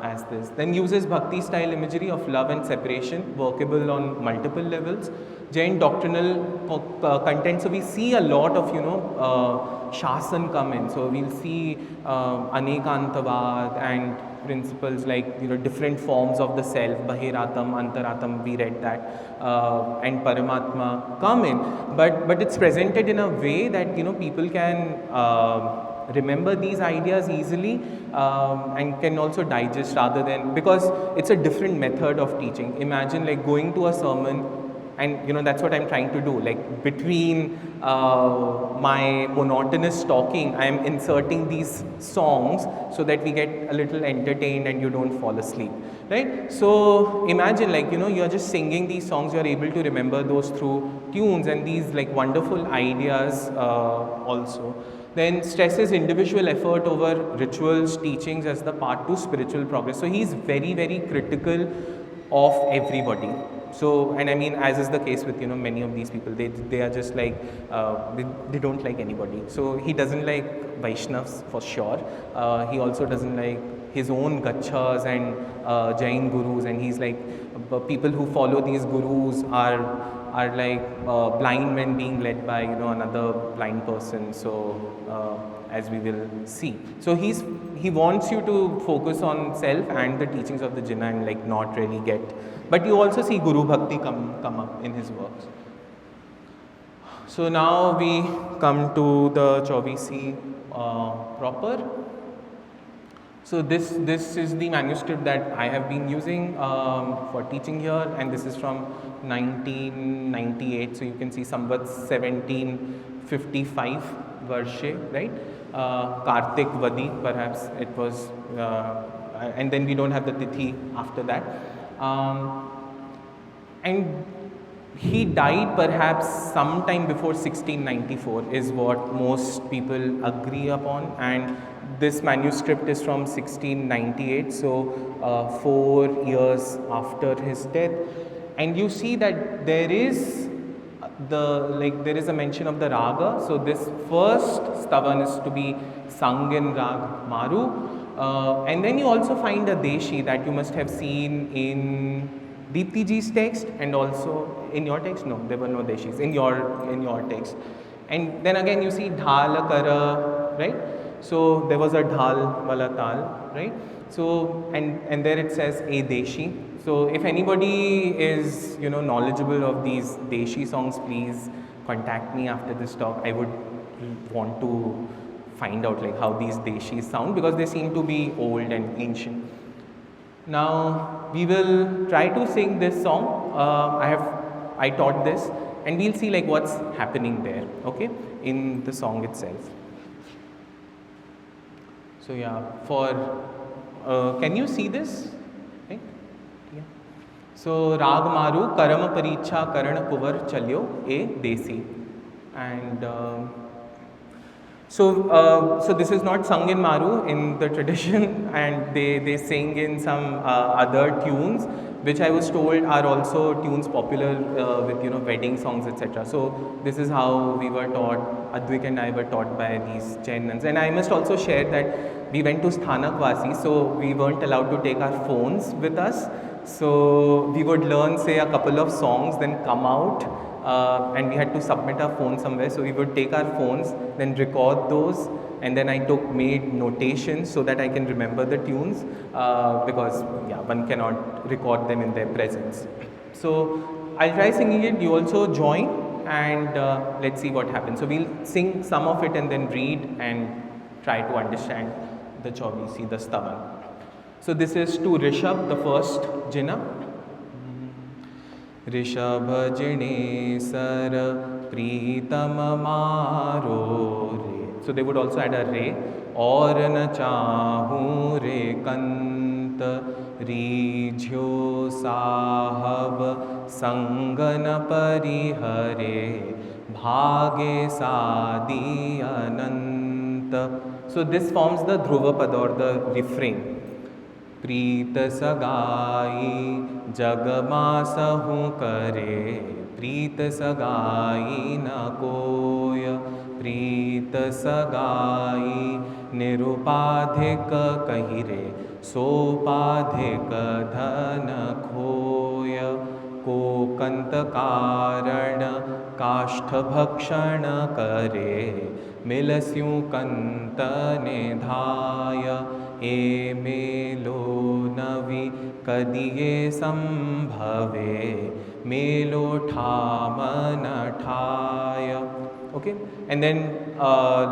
as this. Then uses bhakti style imagery of love and separation, workable on multiple levels. Jain doctrinal content, so we see a lot of shasan come in. So we'll see anekantavad and principles like different forms of the self, bahiratam, antaratam, we read that, and paramatma come in, but it's presented in a way that people can remember these ideas easily and can also digest, rather than, because it's a different method of teaching. Imagine like going to a sermon, and that's what I'm trying to do, like between my monotonous talking, I'm inserting these songs so that we get a little entertained and you don't fall asleep, right? So imagine like you're just singing these songs, you're able to remember those through tunes and these like wonderful ideas also. Then stresses individual effort over rituals, teachings as the part to spiritual progress. So he's very, very critical of everybody. So, and I mean, as is the case with many of these people, they are just like they don't like anybody. So he doesn't like Vaishnavs for sure. He also doesn't like his own gachas and Jain gurus, and he's like people who follow these gurus are like blind men being led by another blind person. So as we will see, so he wants you to focus on self and the teachings of the Jina and like not really get. But you also see Guru Bhakti come up in his works. So now we come to the Chaubisi proper. So this is the manuscript that I have been using for teaching here, and this is from 1998. So you can see Samvat 1755 Varshe, right? Kartik Vadi, perhaps it was, and then we don't have the Tithi after that. And he died perhaps sometime before 1694 is what most people agree upon, and this manuscript is from 1698, so 4 years after his death. And you see that there is there is a mention of the raga. So this first stavan is to be sung in rag Maru, and then you also find a deshi that you must have seen in Deepti ji's text, and also in your text. No, there were no deshis in your text. And then again you see dhala kara, right? So there was a dhal wala tal, right? So and there it says a deshi. So if anybody is knowledgeable of these deshi songs, please contact me after this talk. I would want to find out like how these deshis sound, because they seem to be old and ancient. Now we will try to sing this song. I taught this, and we'll see like what's happening there, okay, in the song itself. So yeah, can you see this? Right? Yeah. So Rag Maru Karam Paricha Karan Kuvar Chalyo A Desi, and so this is not sung in Maru in the tradition, and they sing in some other tunes, which I was told are also tunes popular with wedding songs, etc. So this is how we were taught. Advik and I were taught by these Jain nuns. And I must also share that we went to Sthanak Vasi, so we weren't allowed to take our phones with us. So we would learn, say, a couple of songs, then come out. And we had to submit our phone somewhere, so we would take our phones, then record those, and then I made notations so that I can remember the tunes, because yeah, one cannot record them in their presence. So I'll try singing it, you also join, and let's see what happens. So we'll sing some of it and then read and try to understand the Caubi, the Stavan. So this is to Rishabh, the first Jina. Rishabh जिनेसर प्रीतम मारो रे. So they would also add a re. और न चाहूँ रे कंत रीझ्यो साहब संगन परिहरे भागे सादी अनंत. So this forms the dhruva pad or the refrain. प्रीत सगाई जगमासहु करे प्रीत सगाई न कोय प्रीत सगाई निरुपाधिक कहिरे सोपाधिक धन खोय कोकंत कारण काष्ठ भक्षण करे मिलस्यु कंत निधाय ए मेलो नवि कदिये संभवे मेलो ठामन ठाय. Okay, and then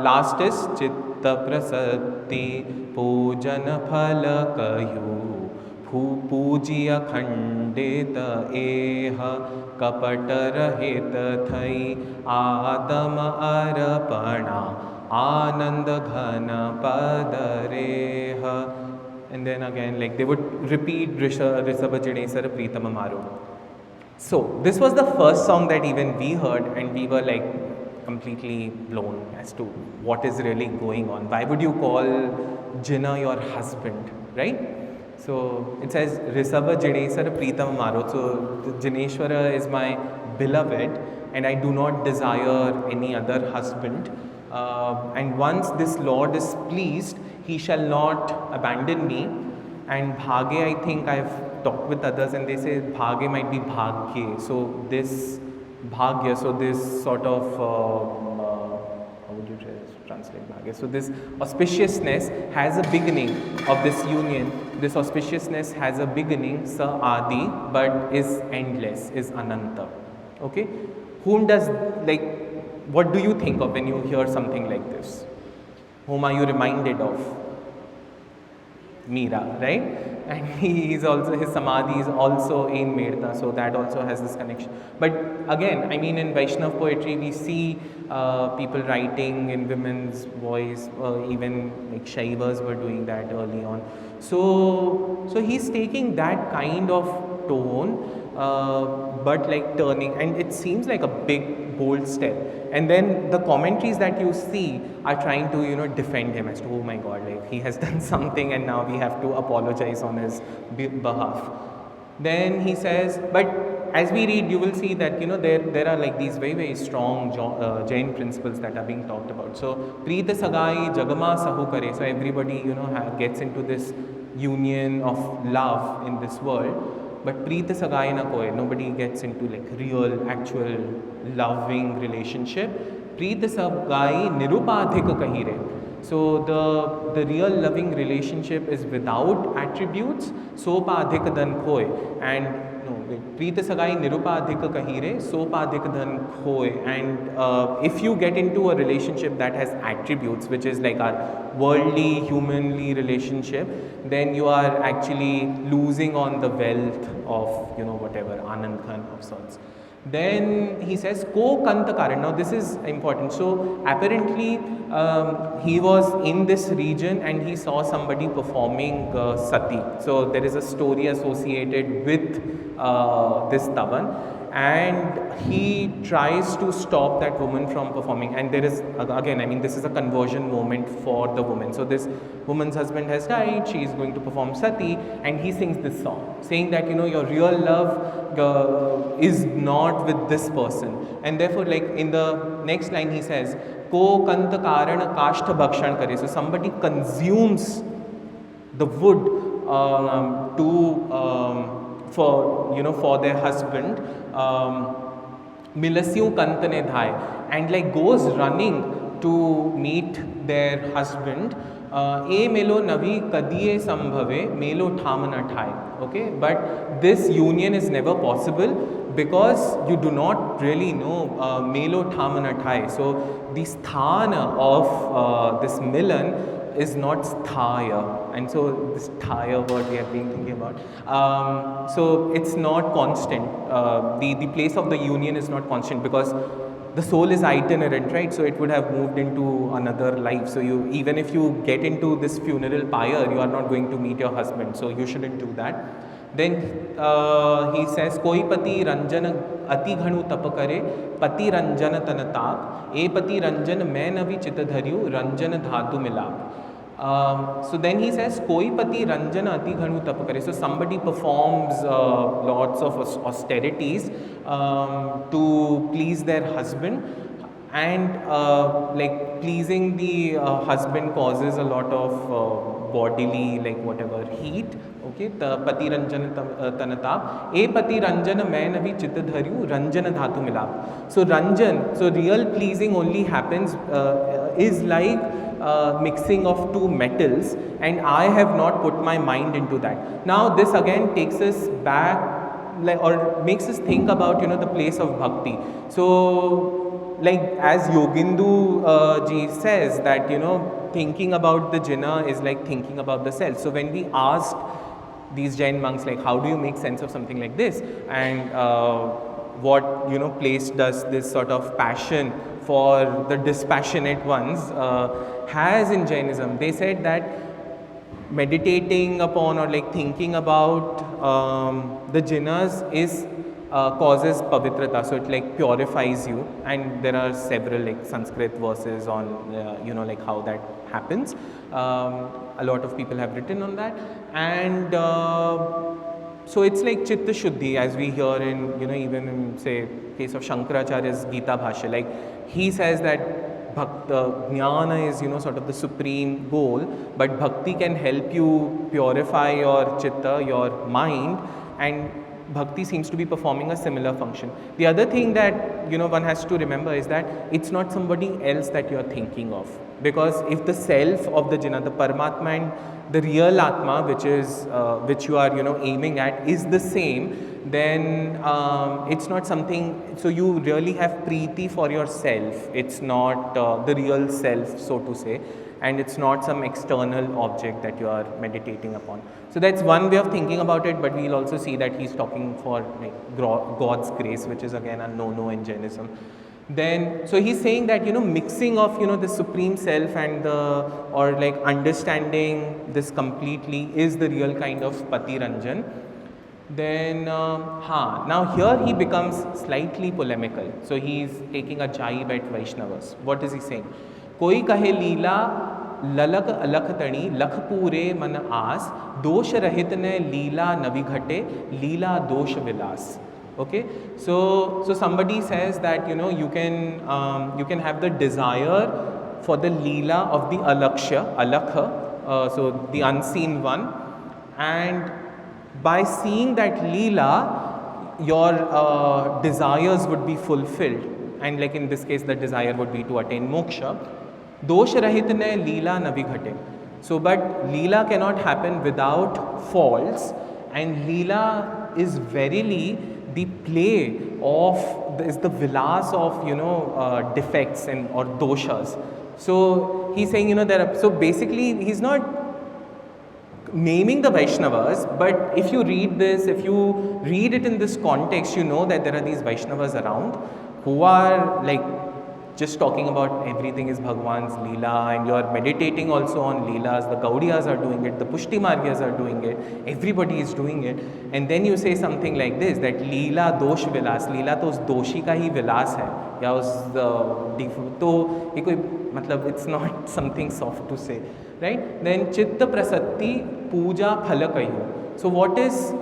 last is चित्त प्रसक्ति पूजन फल कहु पूजिय खंडित एह कपट रहित थई आदम अर्पणा आनंद घन पदरेह. And then again, like they would repeat Rishabha Jinesara Preetama Maru. So this was the first song that even we heard, and we were like completely blown as to what is really going on. Why would you call Jina your husband, right? So it says Rishabha Jinesara Preetama Maru. So Jineshwara is my beloved, and I do not desire any other husband. And once this Lord is pleased, he shall not abandon me. And bhage, I think I've talked with others and they say bhage might be bhagye. So this bhagya, so this sort of, how would you translate bhagya? So this auspiciousness has a beginning of this union. This auspiciousness has a beginning, sa adi, but is endless, is ananta. Okay? Whom does, like, what do you think of when you hear something like this? Whom are you reminded of? Meera, right? And his samadhi is also in Medta, so that also has this connection. But again, I mean, in Vaishnav poetry, we see people writing in women's voice, even like Shaivas were doing that early on. So he's taking that kind of tone, but like turning, and it seems like a big, bold step. And then the commentaries that you see are trying to, defend him as to, oh my God, like he has done something and now we have to apologize on his behalf. Then he says, but as we read, you will see that, there are like these very, very strong Jain principles that are being talked about. So, Preeta Sagai Jagama Sahu Kare. So, everybody, gets into this union of love in this world. But Preeta Sagai na koi, nobody gets into like real, actual loving relationship. Preeta Sagai Nirupadhika Kahire. So the real loving relationship is without attributes, sopadhik dhan khoy, and no, Preet Sagai Nirupadhik Kahire, Sopadhik Dhan Khoy. And if you get into a relationship that has attributes, which is like our worldly, humanly relationship, then you are actually losing on the wealth of, whatever, Anand of sorts. Then he says, Ko Kanta Karan. Now this is important. So apparently he was in this region and he saw somebody performing sati. So there is a story associated with this tavan. And he tries to stop that woman from performing. And there is, again, this is a conversion moment for the woman. So this woman's husband has died, she is going to perform sati, and he sings this song, saying that, your real love is not with this person. And therefore, like in the next line he says, Ko kanta karana kashtha bhakshan kare. So somebody consumes the wood for their husband, milasyu kantane dhai, and like goes running to meet their husband. E melo navi kadiye sambhave melo thamana thai. Okay, but this union is never possible because you do not really know melo thamana thai. So the sthana of this milan is not sthaya, and so this thaya word we have been thinking about. So it's not constant. The place of the union is not constant because the soul is itinerant, right? So it would have moved into another life. So even if you get into this funeral pyre, you are not going to meet your husband. So you shouldn't do that. Then he says, Koi pati ranjana ati ghanu tap kare, pati ranjana tan taap, e pati ranjan main navi chit dharyu, ranjana dhatu milap. So then he says, Koi pati ranjana ati ghanu tap kare. So somebody performs lots of austerities to please their husband, and like pleasing the husband causes a lot of bodily, like whatever, heat. Okay, pati ranjana tanatap, e pati ranjana main navi chit dharyu, ranjana dhatu milap. So ranjan, so real pleasing only happens, is like mixing of two metals, and I have not put my mind into that. Now this again takes us back, like, or makes us think about, the place of bhakti. So like as Yogindu ji says that, thinking about the Jina is like thinking about the self. So when we asked these Jain monks, like, how do you make sense of something like this, and what place does this sort of passion for the dispassionate ones has in Jainism, they said that meditating upon or like thinking about the Jinas is causes pavitrata, so it like purifies you, and there are several like Sanskrit verses on like how that happens. A lot of people have written on that, and so it's like chitta shuddhi, as we hear in even in say case of Shankaracharya's Gita Bhashya. Like he says that jnana is sort of the supreme goal, but bhakti can help you purify your chitta, your mind, and bhakti seems to be performing a similar function. The other thing that one has to remember is that it's not somebody else that you are thinking of, because if the self of the Jina, the Paramatma and the real Atma, which you are aiming at, is the same, then it's not something. So you really have preeti for yourself. It's not the real self, so to say, and it's not some external object that you are meditating upon. So that's one way of thinking about it, but we'll also see that he's talking for like God's grace, which is again a no-no in Jainism. Then, so he's saying that mixing of the supreme self and or like understanding this completely is the real kind of Pati Ranjan. Then, now here he becomes slightly polemical. So he's taking a jibe at Vaishnavas. What is he saying? Koi kahe leela lalak alakh tani lakh pure man aas, dosh rahit ne leela navi ghate, leela dosh vilas. Okay, so somebody says that you can have the desire for the leela of the alakha, so the unseen one, and by seeing that leela, your desires would be fulfilled, and like in this case, the desire would be to attain moksha. दोष रहित ने लीला न विघटे. So, but Leela cannot happen without faults, and Leela is verily the play of, is the vilas of, defects and or doshas. So, he's saying, so basically he's not naming the Vaishnavas, but if you read this, if you read it in this context, you know that there are these Vaishnavas around who are like just talking about everything is Bhagwan's Leela, and you are meditating also on Leelas. The Gaudiyas are doing it, the Pushti Margiyas are doing it, everybody is doing it. And then you say something like this, that Leela dosh vilas, Leela to us doshi ka hi vilas hai, ya us to ye koi, matlab, it's not something soft to say, right? Then Chitta Prasatti Puja Phala Kayo. So what is,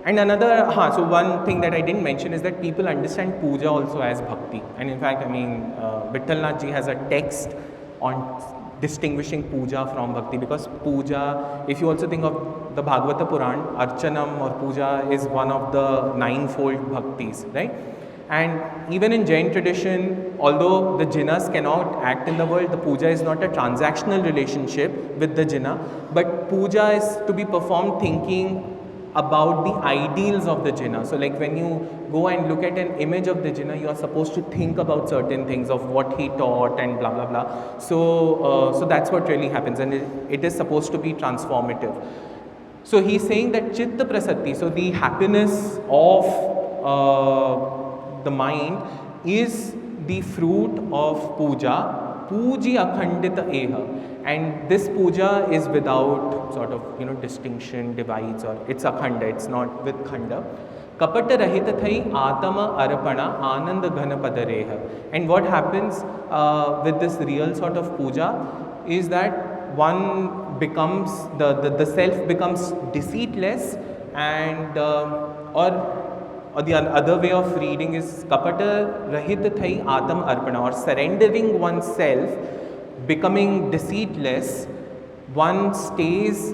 and another, so one thing that I didn't mention is that people understand puja also as bhakti. And in fact, I mean, Vittalnath ji has a text on distinguishing puja from bhakti, because puja, if you also think of the Bhagavata Puran, Archanam or puja is one of the ninefold bhaktis, right? And even in Jain tradition, although the Jinas cannot act in the world, the puja is not a transactional relationship with the Jina, but puja is to be performed thinking about the ideals of the Jina. So like when you go and look at an image of the Jina, you are supposed to think about certain things of what he taught and blah blah blah. So that's what really happens, and it is supposed to be transformative. So he's saying that Chitta Prasatti, so the happiness of the mind is the fruit of puja. Puji akhandita eha. And this puja is without sort of, distinction, divides, or it's akhanda, it's not with khanda. Kapata rahita thai atama arapana ananda ghana padareha. And what happens with this real sort of puja is that one becomes, the self becomes deceiteless, and or the other way of reading is kapata rahita thai atam arpana, or surrendering oneself, becoming deceiteless, one stays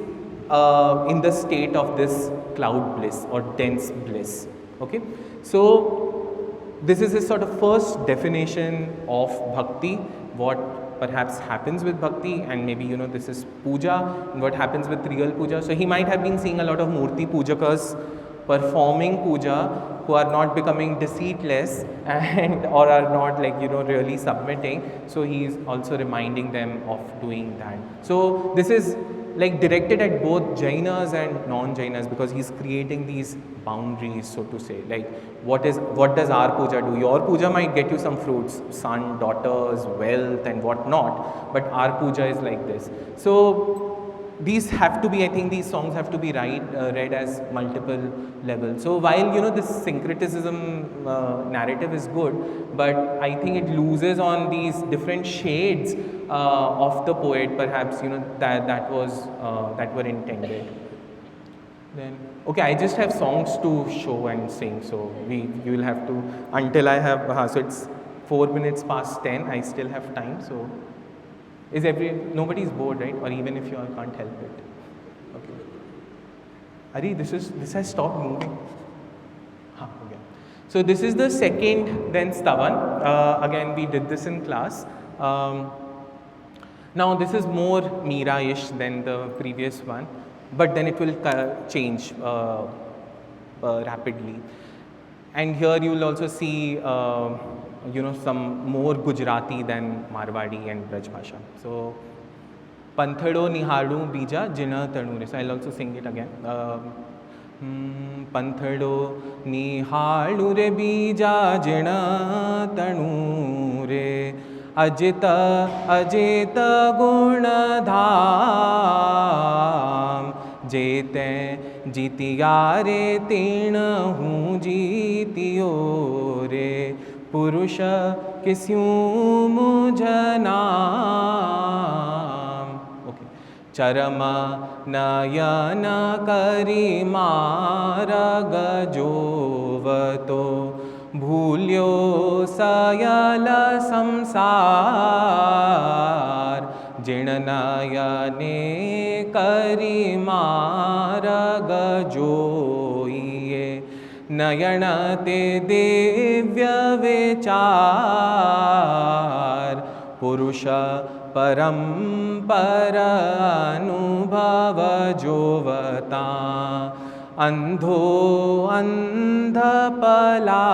in the state of this cloud bliss or dense bliss. Okay, so this is a sort of first definition of bhakti, what perhaps happens with bhakti, and maybe this is puja and what happens with real puja. So he might have been seeing a lot of murti pujakas performing puja who are not becoming deceiteless and or are not like really submitting. So he is also reminding them of doing that. So this is like directed at both Jainas and non-Jainas, because he's creating these boundaries, so to say. Like what does our puja do? Your puja might get you some fruits, son, daughters, wealth and whatnot, but our puja is like this. So these have to be, I think these songs have to be read as multiple levels. So while this syncretism narrative is good, but I think it loses on these different shades of the poet, perhaps that were intended. Then okay, I just have songs to show and sing, so you will have to, until I have so it's 4 minutes past 10. I still have time, so. Nobody's bored, right? Or even if you all can't help it. Okay. Ari, this has stopped moving. Okay. So this is the second then Stavan. Again, we did this in class. Now this is more Meera-ish than the previous one, but then it will change rapidly. And here you will also see some more Gujarati than Marwari and Brajbhasha. So, Panthado Nihadu Bija Jina Tanure. So, I'll also sing it again. Panthado Nihadu Bija Jina Tanure. Ajita Gunadham. Jete Jitiyare Tina Hu Jitiyore. Purusha kisyum mujhanam. Okay. Charama nayana kari maraga jovato bhulyo sayala samsar. Jinanayane kari maraga joiye. Nayanate divya vichar. Purusha परंपरा अनुभव जोवता अंधो अंध पलाय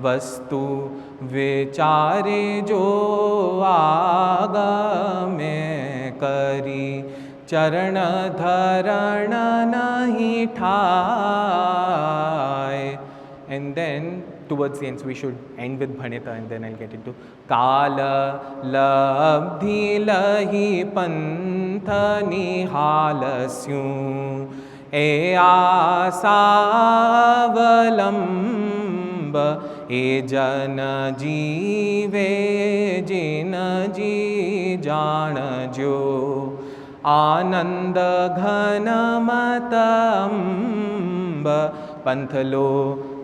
वस्तु विचारे जो आगमे करी चरण धरण नहीं ठाय. And then towards the end, so we should end with Bhanita and then I'll get into Kala labdhi lahi pantha nihalasyu e asavalamb e jana jeeve jina ji janjo आनंद घन मतं पंथलो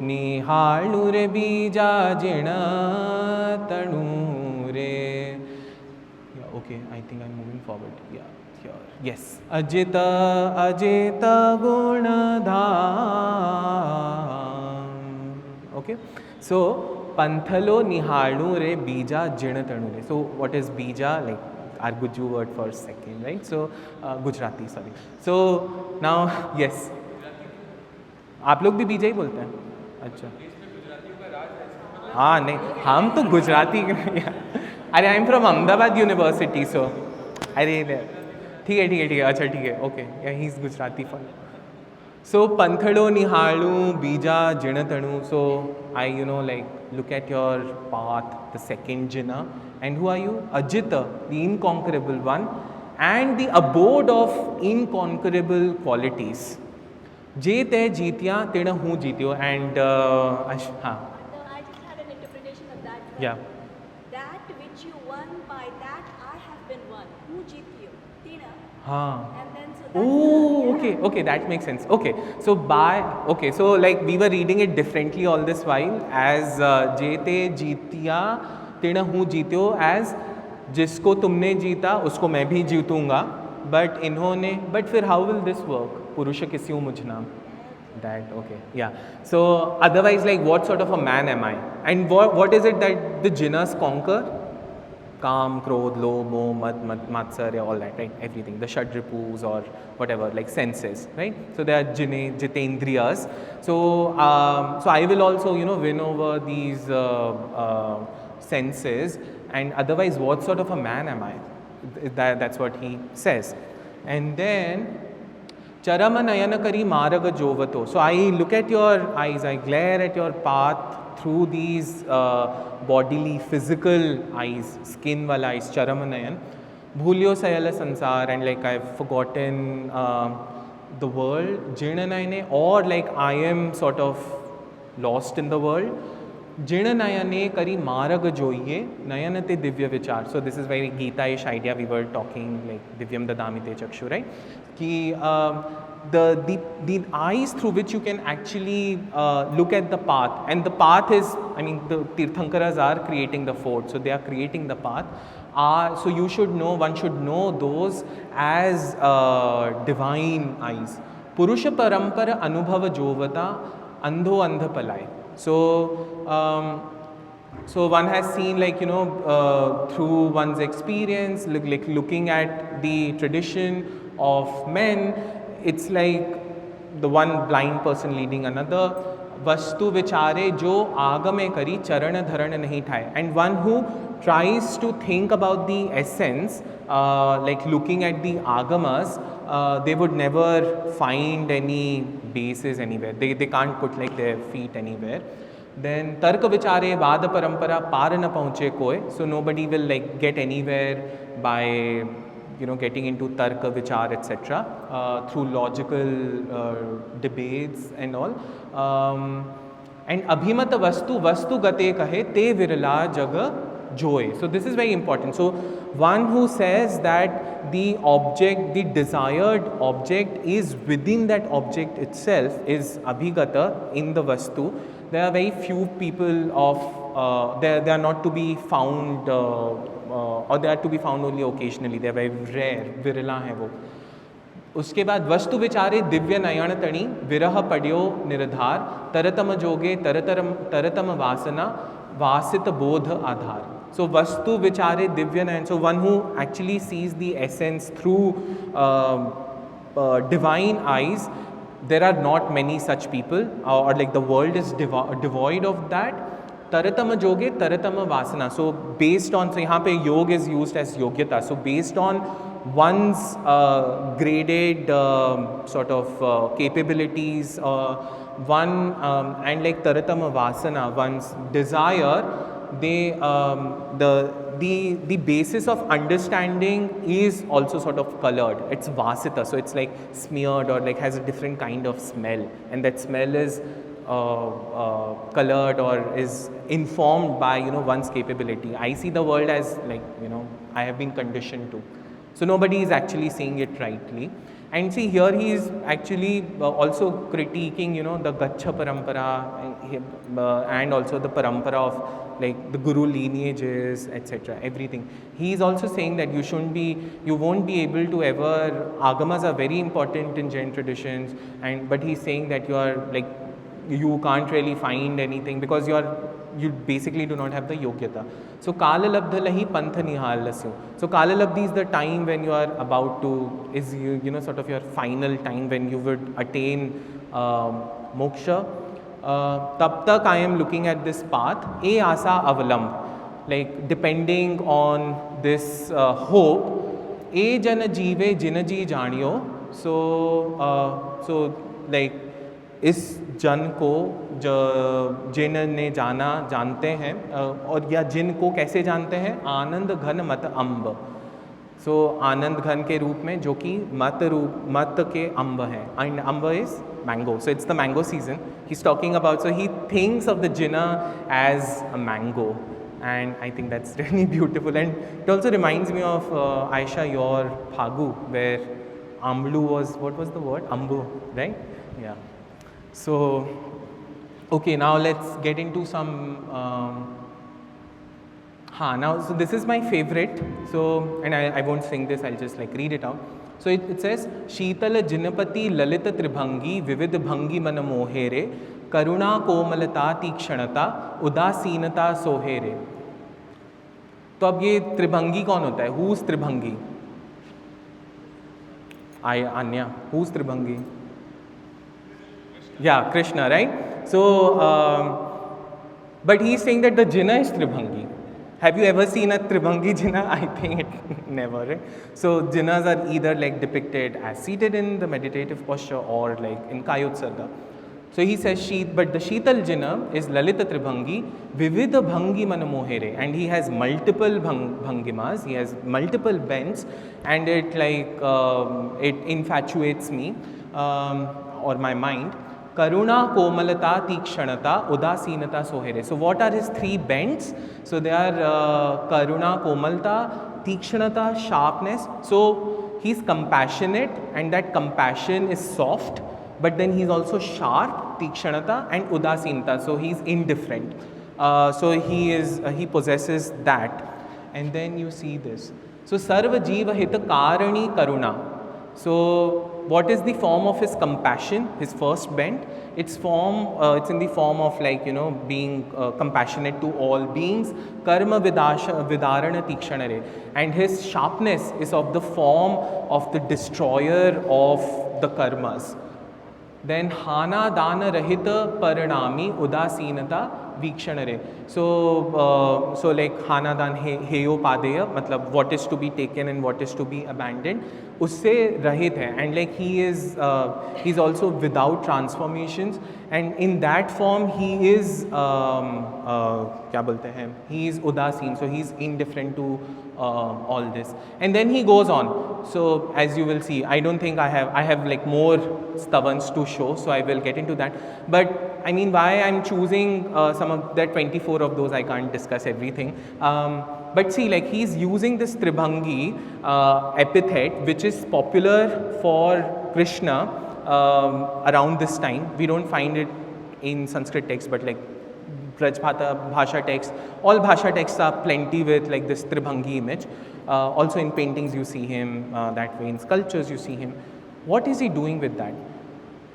निहाळु रे बीजा जिण तणु रे. Okay, I think I'm moving forward. Yeah, here. Yes. Ajit Ajit गुणधाम. Okay. So पंथलो निहाळु रे बीजा जिण तणु रे. So what is bija? Like our Guju word for second, right? So Gujarati, sorry. So now yes, आप लोग भी बीजा ही बोलते हैं? अच्छा, हाँ नहीं, हम तो गुजराती. अरे I am from Ahmedabad university, so अरे ठीक है, अच्छा ठीक है, okay, he is Gujarati for. So panthalo nihalu bija jina tanu. So I like look at your path, the second jina, and who are you? Ajita, the inconquerable one, and the abode of inconquerable qualities. Je te jitya tena hu jityo. And I just had an interpretation of that. Yeah. That which you won, by that I have been won. Hu jityo tena. Haan. And then so Oh, yeah. okay, that makes sense. Okay, so so like we were reading it differently all this while as jete Jitiya तेना हूँ जीत्यो, as जिसको तुमने जीता उसको मैं भी जीतूँगा. But इन्होंने, but फिर how will this work? पुरुष किस्यु मुझ नाम. That, okay, yeah. So otherwise, like what sort of a man am I? And what is it that the jinas conquer? Kam, Krodh, Lobh, Moh, Mad, Matsarya, all that, right? Everything, the Shadripus or whatever, like senses, right? So they are Jitendriyas. So I will also, win over these senses. And otherwise, what sort of a man am I? That's what he says. And then, Charama Nayana Kari Maraga Jovato. So I look at your eyes, I glare at your path through these bodily, physical eyes, skin wala eyes, Charamanayan. Bhulyo Sayala Sansar, and like I've forgotten the world, Jinanayane, or like I am sort of lost in the world. Jinanayane Kari Maraga Joye, Nayanate Divya Vichar. So this is very Gita-ish idea we were talking, like Divyam Dadamite Chakshu, right? Ki, the eyes through which you can actually look at the path, and the path is, I mean, the Tirthankaras are creating the fort, so they are creating the path. So you should know, one should know those as divine eyes. Purusha parampara anubhava jovata andho andha palai. So one has seen, like, through one's experience, like looking at the tradition of men, it's like the one blind person leading another. Vastu vichare jo agame kari charana dharana nahi thai. And one who tries to think about the essence, like looking at the agamas, they would never find any basis anywhere. They can't put like their feet anywhere. Then tarka vichare vada parampara par na pahuche koi. So nobody will like get anywhere by getting into tarka, vichar, etc. Through logical debates and all. And abhimata vastu gate kahe te virala jaga joy. So this is very important. So one who says that the object, the desired object is within that object itself, is abhigata in the vastu. There are very few people they are not to be found, or they are to be found only occasionally. They are very rare, virala hai wo. उसके बाद वस्तु विचारे दिव्य नयन तणी विरह पड्यो निर्धार तरतम जोगे तरतम वासना वासित बोध आधार. So vastu vichare divya nayan. So one who actually sees the essence through divine eyes. There are not many such people, or like the world is devoid of that. Taratama joge, taratama vasana. So based on, so यहाँ पे योग is used as yogyata. So based on one's graded sort of capabilities, one and like taratama vasana, one's desire, they the basis of understanding is also sort of colored. It's vasita, so it's like smeared or like has a different kind of smell, and that smell is colored or is informed by one's capability. I see the world as like I have been conditioned to. So nobody is actually seeing it rightly. And see, here he is actually also critiquing the Gacha parampara and also the parampara of like the guru lineages, etc. Everything. He is also saying that you won't be able to ever. Agamas are very important in Jain traditions, but he's saying that you can't really find anything because you basically do not have the yogyata. So kala labdha lahi pantha nihalasyo. So kala labdhi is the time when you are about to, is sort of your final time when you would attain moksha. Tab tak I am looking at this path, e asa avalamb, like depending on this hope, e jana jeeve jinaji janiyo. So like इस जन को जिन ने जाना जानते हैं, और या जिन को कैसे जानते हैं, आनंद घन मत अम्ब. सो आनंद घन के रूप में जो कि मत के अम्ब हैं, एंड अम्ब is mango. So it's the mango season he is talking about. So he thinks of the Jinnah as a mango, and I think that's really beautiful, and it also reminds me of Aisha, your Phagu, where Amblu was, what was the word? Ambu, right? Yeah. So, okay, now let's get into some. Now, so this is my favorite. So, and I won't sing this, I'll just like read it out. So it says, Sheetala Jinapati Lalita Tribhangi Vivid Bhangi Mana Mohere Karuna Komalata Tikshanata Udasinata Sohere. तो अब ये त्रिभंगी कौन होता है? Who's त्रिभंगी? Anya, who's त्रिभंगी? Yeah, Krishna, right? So, but he's saying that the Jina is Tribhangi. Have you ever seen a Tribhangi Jina? I think it never, right? So, Jinas are either like depicted as seated in the meditative posture or like in Kayutsarga. So he says, but the Sheetal Jina is Lalita Tribhangi, Vividha Bhangi Manamohere, and he has multiple Bhangimas, he has multiple bends, and it like, it infatuates me or my mind. Karuna, Komalata, Tikshanata, Udasinata, Sohere. So what are his three bends? So they are Karuna, Komalata, Tikshanata, sharpness. So he's compassionate, and that compassion is soft, but then he's also sharp, Tikshanata, and Udasinata. So he's indifferent. So he possesses that. And then you see this. So Sarva Jiva Hita Karani Karuna. So what is the form of his compassion, his first bent? It's in the form of like, being compassionate to all beings. Karma Vidarana Tikshanare. And his sharpness is of the form of the destroyer of the karmas. Then Hana Dana Rahita Paranami Udasinata Vikshanare. So like Hana Dan Heyo Padeya, matlab what is to be taken and what is to be abandoned, usse rahit hai. And like he's also without transformations, and in that form he is kya bolte hain, he is udasin, so he's indifferent to all this. And then he goes on. So as you will see, I don't think I have like more stavans to show, so I will get into that. But I mean, why I'm choosing some of that 24 of those, I can't discuss everything. But see, like he's using this Tribhangi epithet, which is popular for Krishna around this time. We don't find it in Sanskrit texts, but like Brajbhasha texts, all Bhasha texts are plenty with like this Tribhangi image. Also in paintings you see him that way, in sculptures you see him. What is he doing with that?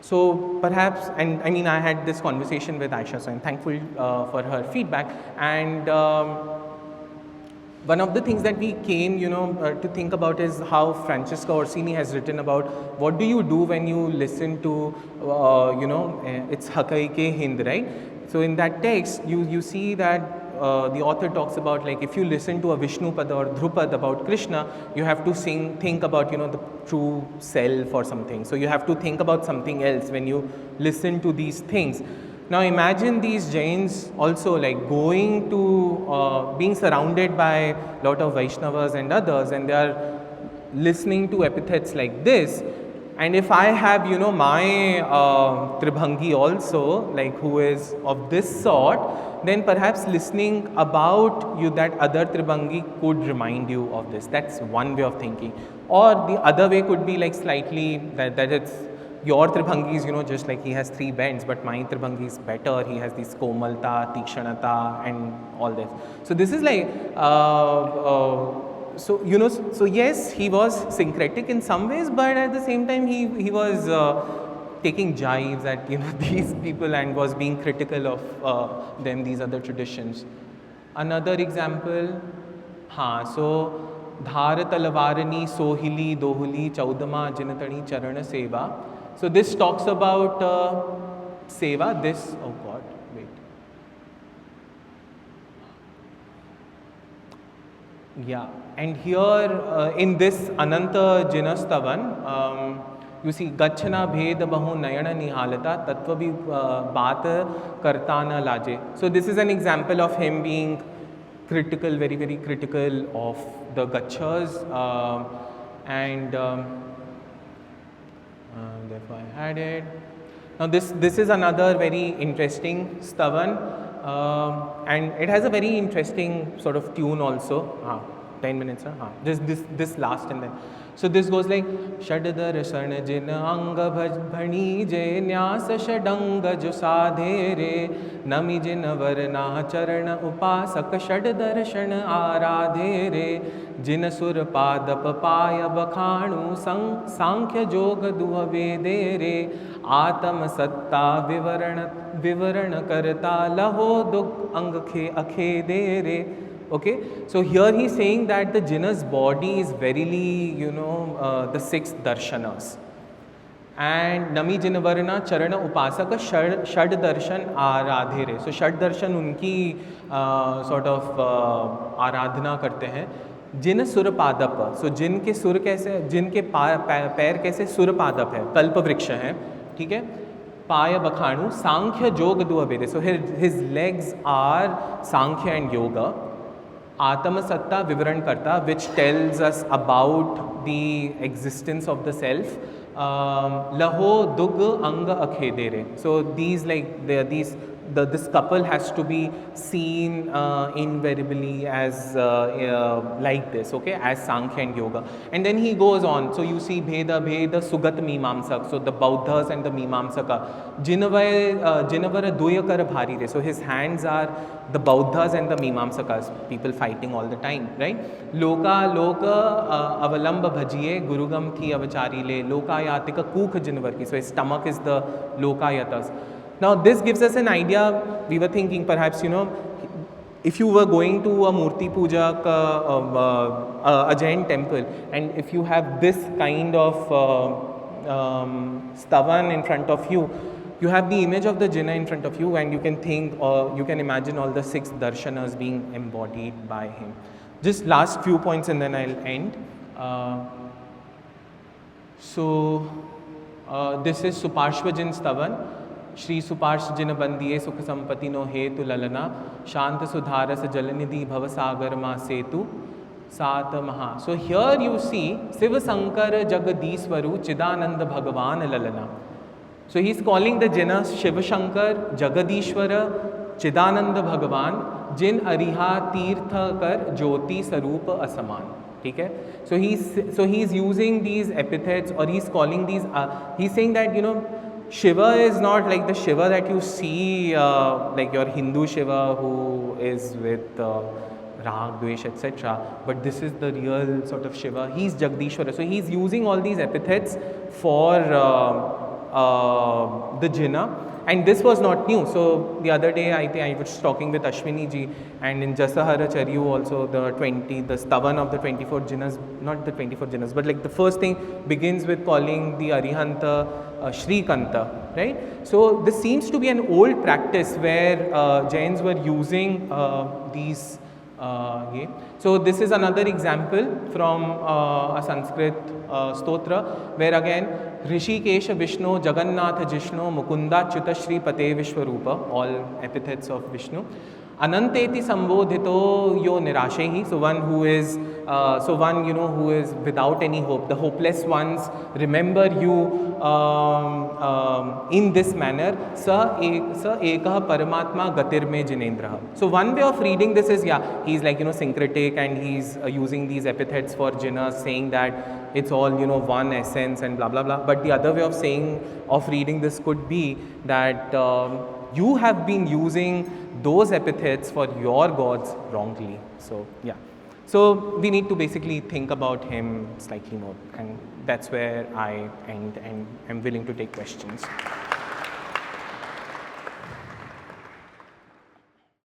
So perhaps, and I mean I had this conversation with Aisha, so I'm thankful for her feedback, and One of the things that we came, to think about is how Francesca Orsini has written about what do you do when you listen to, it's Hakaike Hind, right? So in that text, you see that the author talks about, like, if you listen to a Vishnu Pada or Dhrupad about Krishna, you have to think about, the true self or something. So you have to think about something else when you listen to these things. Now imagine these Jains also, like, going to, being surrounded by a lot of Vaishnavas and others, and they are listening to epithets like this. And if I have, my Tribhangi also, like, who is of this sort, then perhaps listening about you, that other Tribhangi could remind you of this. That's one way of thinking. Or the other way could be like slightly that it's your Tribhangi is, just like he has 3 bends, but my Tribhangi is better. He has this komalta, tikshanata, and all this. So this is like, so yes, he was syncretic in some ways, but at the same time he was taking jives at these people and was being critical of them, these other traditions. Another example, so Dhar Talvarani Sohili Dohuli Chaudama Jinatani Charana Seva. So this talks about Seva. This, oh God, wait. Yeah, and here in this Ananta Jinastavan, you see Gachana Bhed Bahu Nayana Nihalata Tattva Bhi Baat Kartana Laje. So this is an example of him being critical, very, very critical of the Gachas, and therefore I had it. Now this is another very interesting stavan, and it has a very interesting sort of tune also. 10 minutes, this last, and then. So this goes like Shadadar Sarna Jina Anga Bhani Je Nyasa Shadanga Jo Sadhe Re Nami Jina Varna Charana Upasak Shadadar Shana Aradhe Re Jina Sur Padap Paya Bakhanu Sankhya Joga Duha Vede Re Atam Satta Vivarana Karta Laho Duk Angakhe Akhe Re. Okay, so here he is saying that the Jina's body is verily, the 6 darshanas. And Nami Jinavarna Charana Upasaka Shad Darshan Aradhere. So Shad Darshan unki sort of आराधना करते हैं. जिन सुर पादप, so जिन के सुर कैसे, जिन के पैर कैसे सुर पादप है, कल्प वृक्ष है, ठीक है. Paya Bakhanu Sankhya Yoga Duavede. So his legs are Sankhya and Yoga. Atama Satta Vivaran Karta, which tells us about the existence of the self. Laho Dug Anga Akhedere. So these, like, this couple has to be seen invariably as like this, okay, as Sankhya and Yoga. And then he goes on. So you see Bheda Sugat Mimamsak. So the Bauddhas and the Mimamsaka. Jinavara Duyakara Bhari Re. So his hands are the Bauddhas and the Mimamsakas, people fighting all the time, right? Loka Avalamba Bhajiye Gurugam Thi Avachari Le Loka Yatika Kukha Jinavar Ki. So his stomach is the Lokayatas. Now this gives us an idea. We were thinking perhaps, if you were going to a Murti Puja, a Jain temple, and if you have this kind of stavan in front of you, you have the image of the Jina in front of you, and you can think, or you can imagine all the 6 darshanas being embodied by him. Just last few points and then I'll end. This is Suparshvajin Stavan. Shri Suparsh Jina Bandiye Sukha Sampati No Hetu Lalana Shanta Sudharas Jalanidhi Bhavasagar Ma Setu Sat Maha. So here you see Siva Sankara Jagadiswaru Chidananda Bhagavan Lalana. So he is calling the Jinas Shiva Shankar, Jagadishwara, Chidananda Bhagavan, Jin Ariha Tirtha Kar Jyoti Sarupa Asaman. Okay? So he's using these epithets, or he's calling these, he's saying that, Shiva is not like the Shiva that you see, like your Hindu Shiva who is with Rag, Dvesh, etc. But this is the real sort of Shiva. He's Jagdishwara. So he's using all these epithets for the Jina. And this was not new. So the other day I think I was talking with Ashwini ji, and in Jasahara Charyu also the Stavan of the 24 Jinas, not the 24 Jinas, but like the first thing begins with calling the Arihanta Shri Kanta, right? So this seems to be an old practice where Jains were using these. So this is another example from a Sanskrit stotra, where again Rishikesha Vishnu, Jagannath Jishnu, Mukunda Chuta Shri Pate Vishwarupa, all epithets of Vishnu. Ananteti Sambodhito Yo Nirashehi, so one who is who is without any hope. The hopeless ones remember you in this manner. Sa ekah Paramatma Gatir me Jinendraha. So one way of reading this is, he's like syncretic, and he's using these epithets for Jinas, saying that it's all one essence and blah blah blah. But the other way of reading this could be that you have been using those epithets for your gods wrongly. So so we need to basically think about him slightly more, and that's where I end, and I'm willing to take questions.